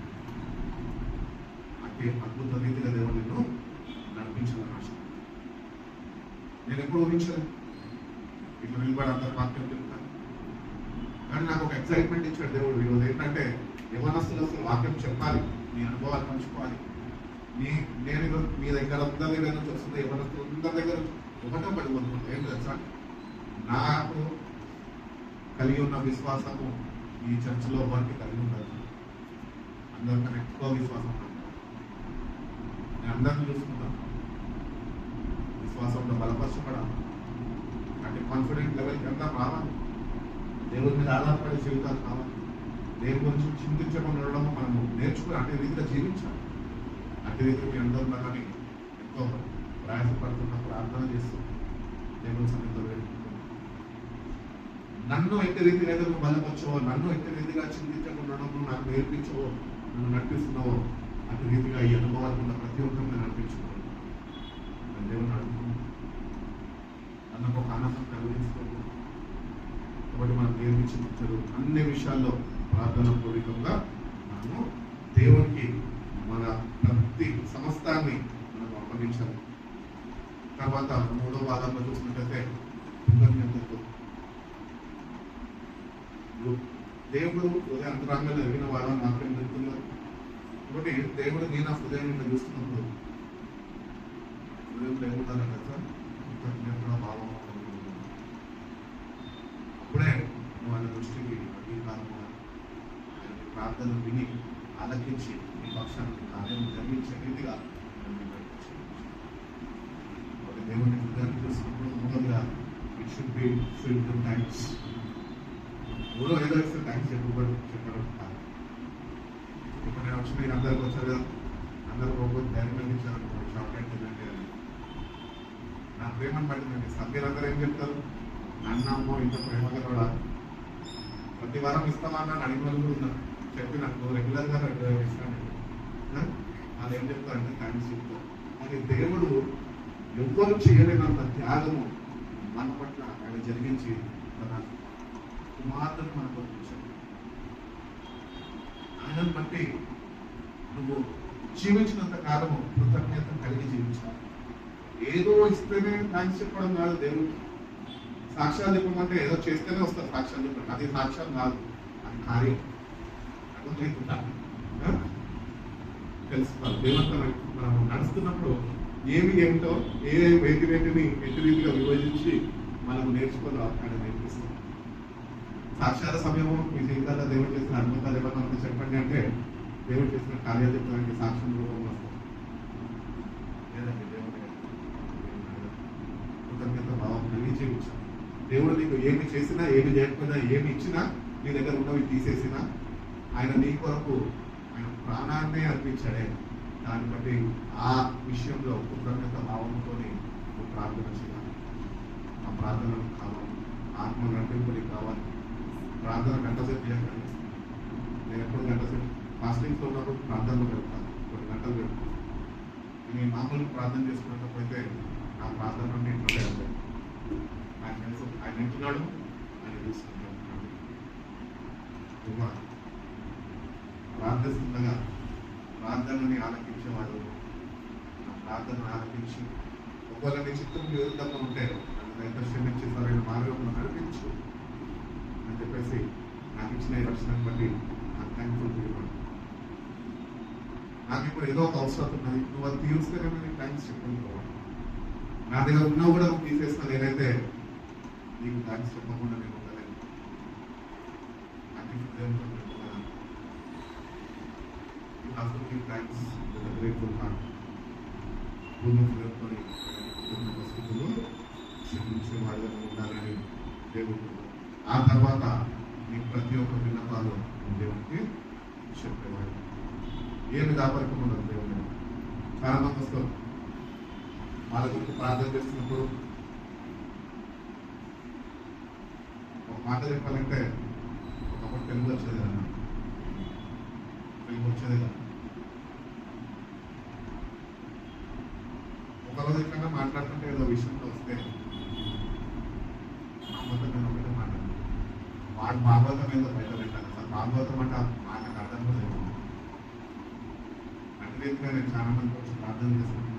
అట్టి అద్భుత రీతిగా దేవుడు నిన్ను నడిపించాలని ఆశ. నేను ఎప్పుడు ఊహించలేదు ఇట్లా నిలబడి అందరు వాక్యం చెప్తాను. కానీ నాకు ఒక ఎక్సైట్మెంట్ ఇచ్చాడు దేవుడు. ఈరోజు ఏంటంటే యవనస్తులు అసలు వాక్యం చెప్పాలి, నీ అనుభవాలు పంచుకోవాలి. నేను మీ దగ్గర అందరి దగ్గర నుంచి వస్తుంది, యవనస్తులు అందరి దగ్గర ఒకటో పడిపోతుంది. ఏం తెలుసా, నాకు కలిగి ఉన్న విశ్వాసము ఈ చర్చిలో వారికి కలిగి ఉండదు. అందరికన్నా ఎక్కువ విశ్వాసం నాకు. నేను అందరిని చూసుకుంటాను. విశ్వాసంలో బలపరచబడాలి. అంటే కాన్ఫిడెంట్ లెవెల్కి అంతా రావాలి. దేవుడి మీద ఆధారపడే జీవితాలు కావాలి. దేవుడి గురించి చింతించకుండా ఉండడము మనము నేర్చుకుని అట్టి రీతిగా జీవించాలి. అట్టి రీతిగా మీ అందరూ ఉన్నారని ఎంతో ప్రయాసపడుతున్న ప్రార్థన చేస్తుంది. దేవుని సన్నిధిలో వేడుకుంటున్నాను. నన్ను ఎట్టి రీతిగా ఏదో నువ్వు బలపరచవో, నన్ను ఎట్టి రీతిగా చింతించకుండా ఉండడం నాకు నేర్పించవో, నన్ను నడిపిస్తున్నావో అటు రీతిగా ఈ అనుభవాలు ఉన్న ప్రతి ఒక్కరిని నేను నడిపించుకోవాలి. నేను దేవుని అడుగుతున్నాను. అన్నకు ఒక ఆనందం కలిగించుకోవాలి. కాబట్టి మనం దేవుని చింతించరు అన్ని విషయాల్లో ప్రార్థన పూర్వకంగా మనము దేవునికి మన ప్రతి సమస్తాన్ని మనం అప్పగించాలి. తర్వాత 3వ వాదంలో చూసినట్లయితే కృతజ్ఞతతో దేవుడు హృదయ అంతరాంగంలో ఎరిగిన వాదం మాత్రమే జరుగుతున్నారు. కాబట్టి దేవుడు నీ నా హృదయాన్ని చూస్తున్నప్పుడు హృదయంలో ఏముంటారంటే సార్ కృతజ్ఞత భావం. అప్పుడే నువ్వు ఆయన దృష్టికి అంగీకారంగా ప్రార్థన విని ఆలకించి నీ పక్షానికి కార్యం జరిగించే రీతిగా దేవుని హృదయాన్ని చూసినప్పుడు మూడవగా it should be filled with thanks. మూడో ఏదో ఇస్తే థ్యాంక్స్ చెప్పడం కాదు. ఇప్పుడు నేను వచ్చి మీరు అందరికి వచ్చారు కదా, అందరూ ఒక ధైర్యం ఇచ్చారు, చాక్లెట్ తినండి అని. నా ప్రేమను పట్టిందండి. సభ్యులందరూ ఏం చెప్తారు, నాన్న అమ్మో ఇంత ప్రేమగా కూడా ప్రతి వారం ఇస్తామన్నా అడిగిన వాళ్ళు కూడా ఉన్నారు. చెప్పి నాకు రెగ్యులర్గా ఇస్తాను. వాళ్ళు ఏం చెప్తారంటే థ్యాంక్స్ చెప్తారు. అది దేవుడు ఎవ్వరు చేయలేనంత త్యాగము మన పట్ల ఆయన జరిగించి తన కుమార్తెను మనకు పంపించాడు. ఆయనను బట్టి నువ్వు జీవించినంత కాలము కృతజ్ఞత కలిగి జీవించాలి. ఏదో ఇస్తేనే థ్యాంక్స్ చెప్పడం కాదు. దేవుడు సాక్ష్యాలు చెప్పమంటే ఏదో చేస్తేనే వస్తారు సాక్ష్యాలు చెప్పండి. అది సాక్ష్యం కాదు, అది కార్యం. తెలుసుకోవాలి. దేవునితో మనం నడుస్తున్నప్పుడు ఏమి ఏమిటో వేటిని ఎట్టి రీతిగా విభజించి మనకు నేర్చుకోవాలి. ఆయన నేర్పిస్తాం. సాక్ష్యాల సమయము మీ జీవితాల్లో దేవుడు చేసిన అద్భుతాలు ఏమన్నా ఉంటే చెప్పండి అంటే దేవుడు చేసిన కార్యాలు చెప్పడానికి సాక్ష్యం రూపంలో వస్తాం. లేదండి దేవుడు కృతజ్ఞత భావం కలిగి జీవించాలి. దేవుడు నీకు ఏమి చేసినా, ఏమి చేయకపోయినా, ఏమి ఇచ్చినా నీ దగ్గర ఉన్నవి తీసేసిన ఆయన నీ కొరకు ఆయన ప్రాణాన్నే అర్పించాడే. దాన్ని బట్టి ఆ విషయంలో కృతజ్ఞత భావంతో నువ్వు ప్రార్థన చేయాలి. ఆ ప్రార్థనలు కావాలి, ఆత్మ నటింపులు కావాలి. ప్రార్థన గంటసేపు చేయాలి. నేను ఎప్పుడు గంటసేపు ఫాస్టింగ్స్లో ఉన్నప్పుడు ప్రార్థనలు పెడతాను, కొన్ని గంటలు పెడతాను. నేను మామూలు ప్రార్థన చేసుకున్నప్పుడైతే ఆ ప్రార్థన అంటే ఇంట్లో ఉంటాయి. ఆయన తెలుసు, ఆయన వింటున్నాడు, ఆయన చూస్తున్నాడు. ప్రార్థిస్తుండగా ప్రార్థనని ఆలకించేవాడు. ఆ ప్రార్థనను ఆలకించి ఒకవేళ నీ చిత్తం విరుద్ధంగా ఉంటే నన్ను ఎంత క్షమించి సరైన మార్గంలో నడిపించు అని చెప్పేసి నాకు ఇచ్చిన ఈ రక్షణను బట్టి నాకు థ్యాంక్ఫుల్ ఫీల్. నాకు ఇప్పుడు ఏదో ఒక అవసరం ఉన్నది, నువ్వు అది తీరుస్తేనే నీకు థ్యాంక్స్ చెప్పుకుంటున్నావు. నా దగ్గర ఉన్నావు కూడా నువ్వు తీసేస్తా, నేనైతే నీకు థ్యాంక్స్ చెప్పకుండా నేను ఉండలేను. నాకు హృదయంతో చెప్పుకున్నాను. You have to give thanks with a grateful heart. పూర్ణ హృదయంతో స్థితిలో క్షమించే వాడిగా ఉండాలని దేవుడు. ఆ తర్వాత నీ ప్రతి ఒక్క విన్నపాలు దేవునికి చెప్పేవాడు. ఏమి దాపరికం ఉండదు దేవుడు. చాలా మంది వస్తారు వాళ్ళ గురించి ప్రార్థన చేస్తున్నప్పుడు ఒక మాట చెప్పాలంటే ఒకప్పుడు తెలుగు వచ్చేది కదా, తెలుగు వచ్చేది కదా. ఒకరోజు ఎట్లన్నా మాట్లాడుతుంటే ఏదో విషయంలో వస్తే భాగవతం నేను ఒకటే మాట్లాడు, వాడు భాగవతం ఏదో బయట పెట్టాను. అసలు భాగవతం అంటే మాటకు అర్థం కూడా లేదు. అటువైపుగా నేను చాలా మంది వచ్చి ప్రార్థన చేస్తున్నప్పుడు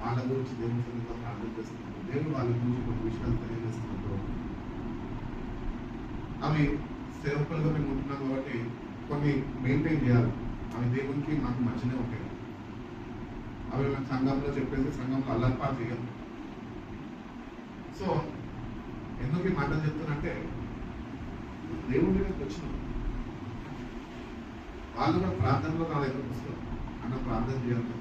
వాళ్ళ గురించి దేవుని సన్నిధిలో ప్రార్థన చేస్తున్నప్పుడు దేవుడు వాళ్ళ గురించి కొన్ని విషయాలు తెలియజేస్తున్నప్పుడు అవి సేవకులుగా మేము ఉంటున్నాం కాబట్టి కొన్ని మెయింటైన్ చేయాలి. అవి దేవునికి నాకు మంచిగా ఉంటాయి. అవి మేము సంఘంలో చెప్పేసి సంఘంలో అల్లర్పాటు చేయాలి. సో ఎందుకు ఈ మాటలు చెప్తున్నంటే దేవుడి దగ్గరికి వచ్చినాం, వాళ్ళు కూడా ప్రార్థనలో నా దగ్గరకు వస్తారు, అన్న ప్రార్థన చేయాలి.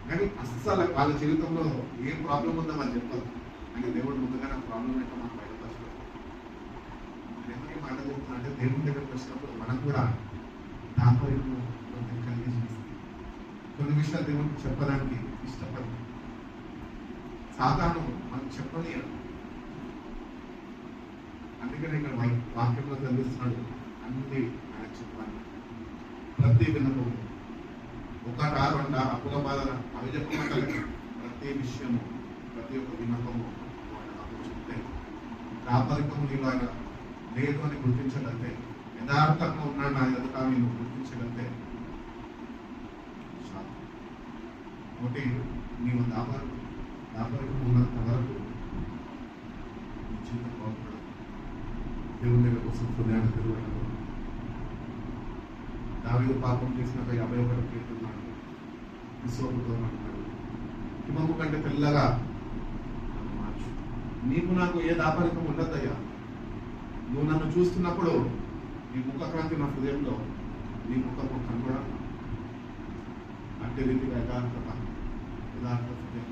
కానీ అస్సలు వాళ్ళ జీవితంలో ఏం ప్రాబ్లం ఉందో వాళ్ళు చెప్పాలి. అంటే దేవుడు ముందుగా నా ప్రాబ్లం ఏంటో మనం బయటపరచాలి. ఎందుకు ఈ మాట చెప్తున్నా అంటే దేవుడి దగ్గరకు వచ్చినప్పుడు మనం కూడా దాంట్లో కలిగి కొన్ని విషయాలు దేవుడికి చెప్పడానికి ఇష్టపడి సాధారణ మనకు చెప్పని. అందుకని ఇక్కడ వాక్యంలో చదివిస్తున్నాడు అన్ని ఆయన చెప్పాలి. ప్రతి విన్నపం ఒకటా రెండా అప్పుల బాధ అవి చెప్పమంటే ప్రతి విషయము ప్రతి ఒక్క విన్నపము ఆయన చెప్తే దాపరికము నీలో ఆయన లేదు అని గుర్తించగలితే, యథార్థంగా ఉన్నాడు నా ఎదుట నేను గుర్తించగలితే చాలు. ఒకటి నీవు దాపరికం ఉన్నంత వరకు నీ జీవితం బాగుపడదు. దేవుని దగ్గర కోసం హృదయాన్ని తిరుగుతున్నాడు. దావీదు పాపం చేసినాక 51 కీర్తనలు విశ్వపుతో అంటున్నాడు, హిమము కంటే తెల్లగా నన్ను మార్చు. నీకు నాకు ఏ దాపరికం ఉండద్దయ్యా. నువ్వు నన్ను చూస్తున్నప్పుడు నీ ముఖకాంతి నా హృదయంలో నీ ముఖము కనుగొన అంటే రీతిగా యథార్థ హృదయం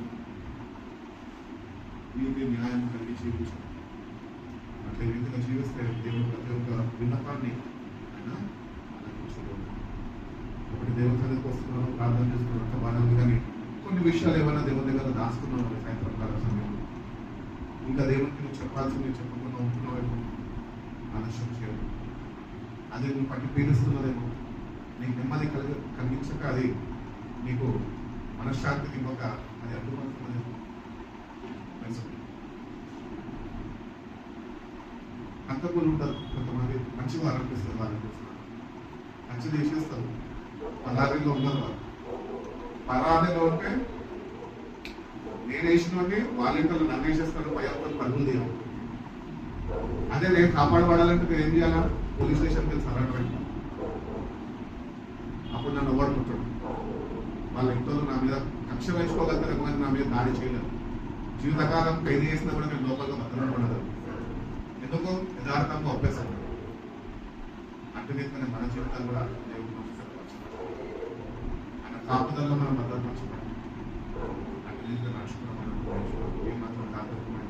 నీతి న్యాయం కలిగి జీవించాలి. అట్లా రీతిగా జీవిస్తే దేవుడు ప్రతి ఒక్క విన్నపాన్ని ఆయన ఒకటి దేవుని సన్నిధికి వస్తున్నాను, ప్రార్థన చేస్తున్నాను అంటే బాగానే, కానీ కొన్ని విషయాలు ఏమైనా దేవుని దగ్గర దాచుకున్నావు సాయంత్రం కాల సమయంలో, ఇంకా దేవునికి నువ్వు చెప్పాల్సింది చెప్పకుండా ఉంటున్నావేమో, ఆలస్యం చేయడం, అది నువ్వు పట్టి పీడిస్తున్నదేమో, నీకు నెమ్మది కలిగించక అది నీకు మనశ్శాంతికి ఇవ్వక అది అడ్డుపడుతున్నదేమో. అంతకులు ఉంటారు కొంతమంది, మంచిగా అనిపిస్తారు, మంచి చేసేస్తారు. పరారీలో ఉన్నారు వాళ్ళు. పరారీలో ఉంటే నేను వేసినోడిని వాళ్ళ ఇంట్లో నన్ను వేసేస్తాను, పై ఒక్కరు పరుగులు తీయాలి. అదే నేను కాపాడబడాలంటే నేను ఏం చేయాలా? పోలీస్ స్టేషన్కి వెళ్ళి సరెండర్ పెట్టాను. అప్పుడు నన్ను ఓడుకుంటాడు. వాళ్ళ ఇంట్లో నా మీద కక్ష వేసుకోగలుగుతారు, కానీ నా మీద దాడి చేయలేదు. జీవితకాలం ఖైదీ చేసినా కూడా నేను లోపల భద్రపడదు. ఎందుకు? యథార్థంగా ఒప్పేస్తాను. అట్టుగా మన జీవితాలు కూడా దేవుడు ఆయన కాపుదల్లో మనం భద్రపరచబడి అటు నడుచుకున్న మనం ఏమాత్రం కాపాడుకోమని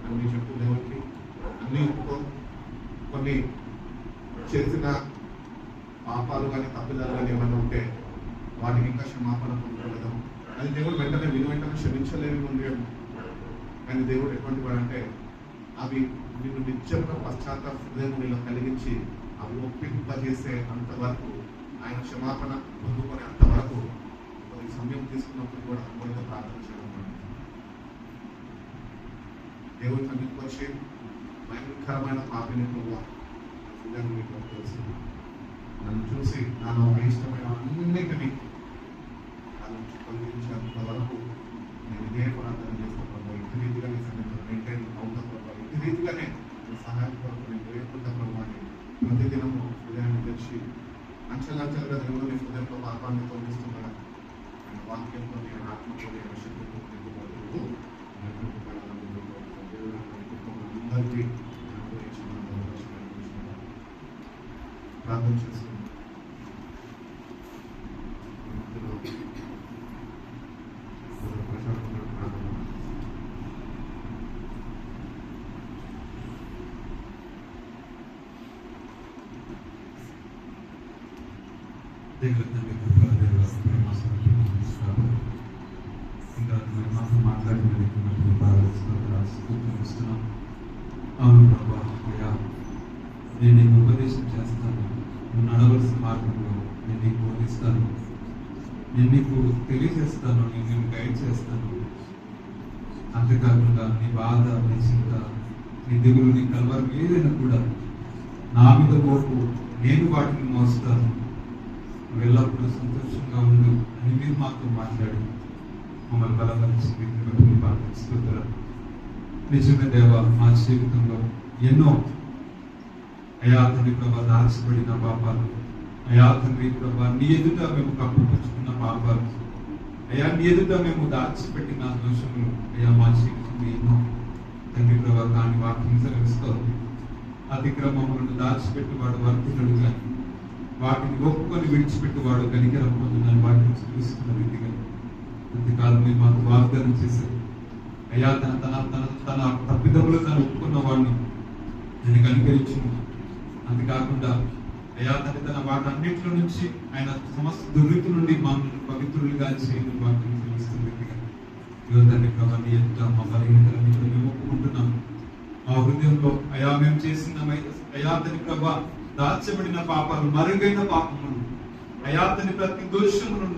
అన్ని చెప్పు దేవుడికి, అన్ని ఒప్పుకో, కొన్ని చేసిన పాపాలు కానీ తప్పిదాలు కానీ ఏమైనా ఉంటే వాటికి ఇంకా క్షమాపణ పొందగలము. అది దేవుడు వెంటనే వెంటనే క్షమించలేని ఉండేది. కానీ దేవుడు ఎటువంటి వాడంటే అవి నిన్ను నిత్యంగా పశ్చాత్తాప హృదయం నీలో కలిగించి అవి ఒప్పింపజేసే అంతవరకు, ఆయన క్షమాపణ పొందుకునే అంతవరకు కొద్ది సమయం తీసుకున్నప్పుడు కూడా అనుకూలంగా ప్రార్థన చేయడం పడింది. దేవుడు సన్నిధికి వచ్చి భయంకరమైన పాపిని హృదయం మీకు తెలుసు, నన్ను చూసి నాలో అయిష్టమైన అన్నిటినీ నన్ను స్పందించేంత వరకు నేను ఇదే ప్రార్థన చేస్తున్నా. ఇంటి రీతిగా నీ సన్నిధిలో మెయింటైన్ అవుతాం ప్రభావ, ఇంటి రీతిగానే నీ సహాయం కొరకు నేను వేయకుండా ప్రభావాన్ని ప్రతిదినము హృదయాన్ని తెచ్చి అంచెలంచెలుగా దేవుడు నీ హృదయంలో పాపాన్ని తొలగిస్తున్నాడు. ఆయన వాక్యంతో నేను ఆత్మతో నేను శక్తితో నింపుకోగలుగుతూ అందరికీ ప్రార్థన చేస్తున్నాను. ఇంకా మాతో మాట్లాడినందుకు అవును ప్రభా, అయ్యా నేను నీకు ఉపదేశం చేస్తాను, నువ్వు నడవలసిన మార్గంలో నేను నీకు బోధిస్తాను, నేను నీకు తెలియజేస్తాను, నేను నిన్ను గైడ్ చేస్తాను. అంతేకాకుండా నీ బాధ, నీ చింత, నీ దిగులు, నీ కలవరం ఏదైనా కూడా నా మీద మోపు, నేను వాటిని మోస్తాను, నువ్వు ఎల్లప్పుడూ సంతోషంగా ఉండు అని మీరు మాతో మాట్లాడి మమ్మల్ని బలపరిచింది. ప్రార్థిస్తున్నాను. నిజంగా దేవ, మా జీవితంలో ఎన్నో అయా తండ్రి ప్రభా దాచబడిన పాపాలు, అయా తండ్రి ప్రభా నీ ఎదుట మేము కప్పుపుచ్చుకున్న పాపాలు, అయా నీ ఎదుట మేము దాచిపెట్టిన దోషములు అయా మా జీవితంలో ఎన్నో తండ్రి ప్రభా. కానీ వాక్యం సెలవిస్తారు, అతిక్రమములను దాచిపెట్టువాడు వర్తినుడు కానీ వాటిని ఒప్పుకొని విడిచిపెట్టువాడు కనికరం పొందునని వాటిని చూస్తున్న రీతిగా అంతకాలం మీరు మాకు వాగ్దానం చేశారు. అయ్యా తన తన తన తన తప్పిదములు తను ఒప్పుకున్న వాడిని ఆయన కనికరించింది. అంతేకాకుండా అయ్యా తన వాటన్నింటిలో నుంచి ఆయన సమస్త దుర్నీతి నుండి మమ్మల్ని పవిత్రులుగా చేయని వాటిని తెలుస్తుంది. యువతని ప్రభాని ఎంత మా బలహీనతలని మేము ఒప్పుకుంటున్నాము. మా హృదయంలో అయా మేము చేసిన అయాతని ప్రభా దాచబడిన పాపాలు, మరుగైన పాపములు, అయాతని ప్రతి దోషములను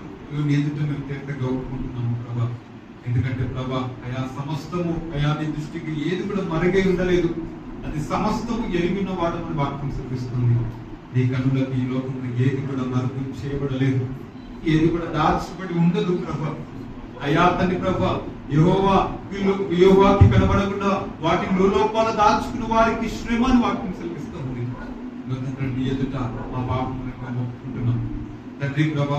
ఎదుట మేము తీర్థంగా ఒప్పుకుంటున్నాము ప్రభా. ఎందుకంటే ప్రభా అయా సమస్తము అయా నీ దృష్టికి ఏది కూడా మరుగై ఉండలేదు, అది సమస్తము ఎరిగిన వాడమని వాక్యం చూపిస్తుంది. నీ కనులకు ఈ లోకంలో ఏది కూడా మరుగు చేయబడలేదు, ఏది కూడా దాచబడి ఉండదు ప్రభా. అయా తండ్రి ప్రభా యెహోవాకి కనబడకుండా వాటిని లోపాలు దాచుకున్న వారికి శ్రమ అని వాక్యం సెలవిస్తుంది. నీ ఎదుట మా పాపములను ఒప్పుకుంటున్నాం తండ్రి ప్రభా.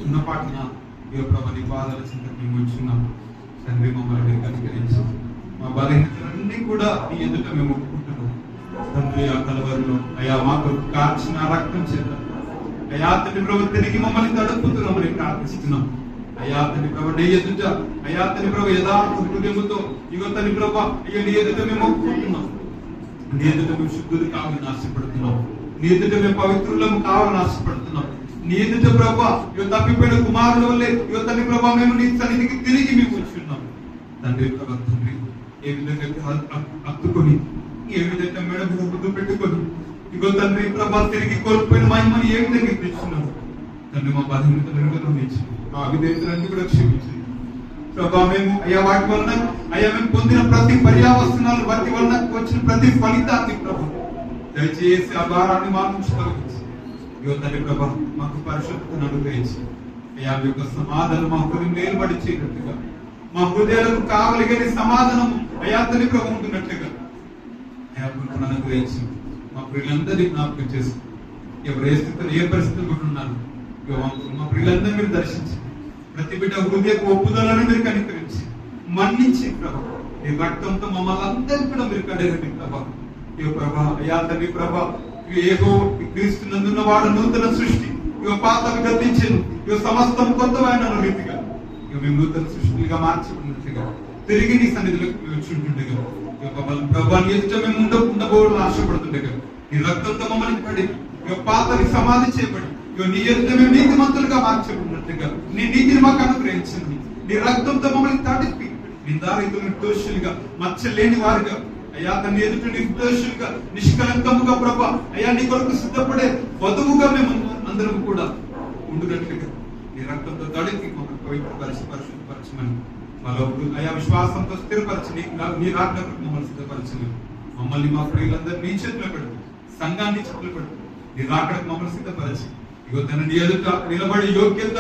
ఉన్న పాటన ప్రభా నీ పాదాల చింతకు మేము వచ్చున్నాం తండ్రి. మమ్మల్ని కనికరించి మా బలహీనతలన్నీ కూడా నీ ఎదుట మేము ఒప్పుకుంటున్నాం తండ్రి. ఆ కలవరిలో అయా మాకు కార్చిన రక్తం చేత అయా తండ్రి ప్రభు తిరిగి మమ్మల్ని తడుపుతున్నామని ప్రార్థిస్తున్నాం. అయా తండ్రి ప్రభు నీ ఎదుట అయా తండ్రి ప్రభు యథార్థ హృదయముతో ఇగో తండ్రి ప్రభు అయ్యో నీ ఎదుట మేము ఒప్పుకుంటున్నాం. నీ ఎదుట మేము శుద్ధులు కావాలని ఆశపడుతున్నాం, నీ ఎదుట మేము పవిత్రులము కావాలని ఆశపడుతున్నాం. నీ ఎదుట ప్రభా ఇవ తప్పిపోయిన కుమారుల వల్లే ఇవ తండ్రి ప్రభా మేము నీ సన్నిధికి తిరిగి మేము వచ్చున్నాం తండ్రి ప్రభా. తండ్రి ఏ విధంగా హత్తుకొని, ఏ విధంగా మెడ మీద బుద్ధి పెట్టుకొని ఇగో తండ్రి ప్రభా తిరిగి కోల్పోయిన మహిమని ఏ విధంగా తెచ్చున్నాము తండ్రి. మా బలహీనతలను నుంచి మా విధేయతలన్నీ కూడా క్షమించి ప్రభా మేము అయ్యా వాటి వలన అయ్యా మేము పొందిన ప్రతి పర్యావసనాలు వాటి వలన వచ్చిన ప్రతి ఫలితాన్ని ప్రభు దయచేసి ఆ భారాన్ని మా నుంచి తొలగించి యువతని ప్రభా మాకు పరిశుద్ధతను అనుగ్రహించి అయ్యా మీ యొక్క సమాధానం మా హృదయం నిలబడి చేయనట్టుగా, మా హృదయాలకు కావలిగని సమాధానం అయ్యా తల్లి ప్రభు ఉంటున్నట్లుగా అయ్యా కృపను అనుగ్రహించి మా ప్రియులందరినీ జ్ఞాపకం చేసి ఎవరు ఏ స్థితిలో ఏ పరిస్థితులు ఉన్నారు మా ప్రియులందరూ మీరు దర్శించి ప్రతి బిడ్డ హృదయపు ఒప్పుదలను మీరు కనికరించి మన్నించి ప్రభా ఈ రక్తంతో మమ్మల్ని అందరికీ కూడా మీరు కడగండి ప్రభా. ఈ ప్రభా అయ్యా తండ్రి ప్రభా ఏదో క్రీస్తునందున్న వాడు నూతన సృష్టి ఇక పాతవి గతించను ఇక సమస్తం కొత్తమైన రీతిగా ఇక మేము నూతన సృష్టిగా మార్చబడినట్లుగా తిరిగి నీ సన్నిధిలోకి వచ్చి ఉంటుండగా ప్రభా నీ ఎదుట మేము ఉండబోవాలని ఆశపడుతుండగా నీ రక్తంతో మమ్మల్ని పడి పాతని సమాధి చేయబడి నీ ఎదుట మేము నీతిమంతులుగా మార్చబడినట్లుగా నీ నీతిని మాకు అనుగ్రహించండి. నీ రక్తంతో మమ్మల్ని తడిపి నిందారహితులు నిర్దోషులుగా మచ్చలేని వారుగా అయ్యా తన ఎదుట నిర్దోషులుగా నిష్కలంకముగా ప్రభా అయ్యా నీ కొరకు సిద్ధపడే వధువుగా మేము అందరం కూడా ఉండునట్లుగా నీ రక్తంతో తడిపి మమ్మల్ని పవిత్రపరిచి పరిశుద్ధపరచమని మాలో అయా విశ్వాసంతో స్థిరపరచి నీ రాకడకు మమ్మల్ని సిద్ధపరచమని మమ్మల్ని మా ప్రియులందరూ నీ చేతిలో పెడుతూ సంఘాన్ని చేతిలో పెడుతూ నీ రాకడకు మమ్మల్ని సిద్ధపరచి ఇగో తన నీ ఎదుట నిలబడి యోగ్యత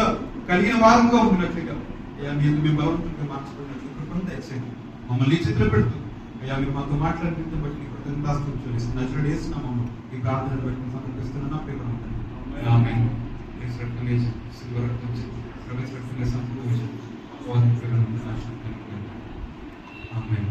కలిగిన వారంగా ఉండినట్లుగా అయ్యా నీ ఎదుట మేము భగవంతుడిగా మార్చుకున్నట్లు కృపను దయచేయండి. మమ్మల్ని నీ చేతిలో పెడుతూ అయ్యా మీరు మాతో మాట్లాడిన బట్టి నీ కృతజ్ఞతాస్తుతులు చెల్లిస్తున్నాం. నజరుడు యేసు నామములో ఈ ప్రార్థనను బట్టి సమర్పిస్తున్నాను నా ప్రియ ప్రభువు. ఆమేన్. యేసు రక్తం వేసి సిలువ రక్తం ప్రవేశ రక్తం వేసి సంపూర్ణ ఆమేన్.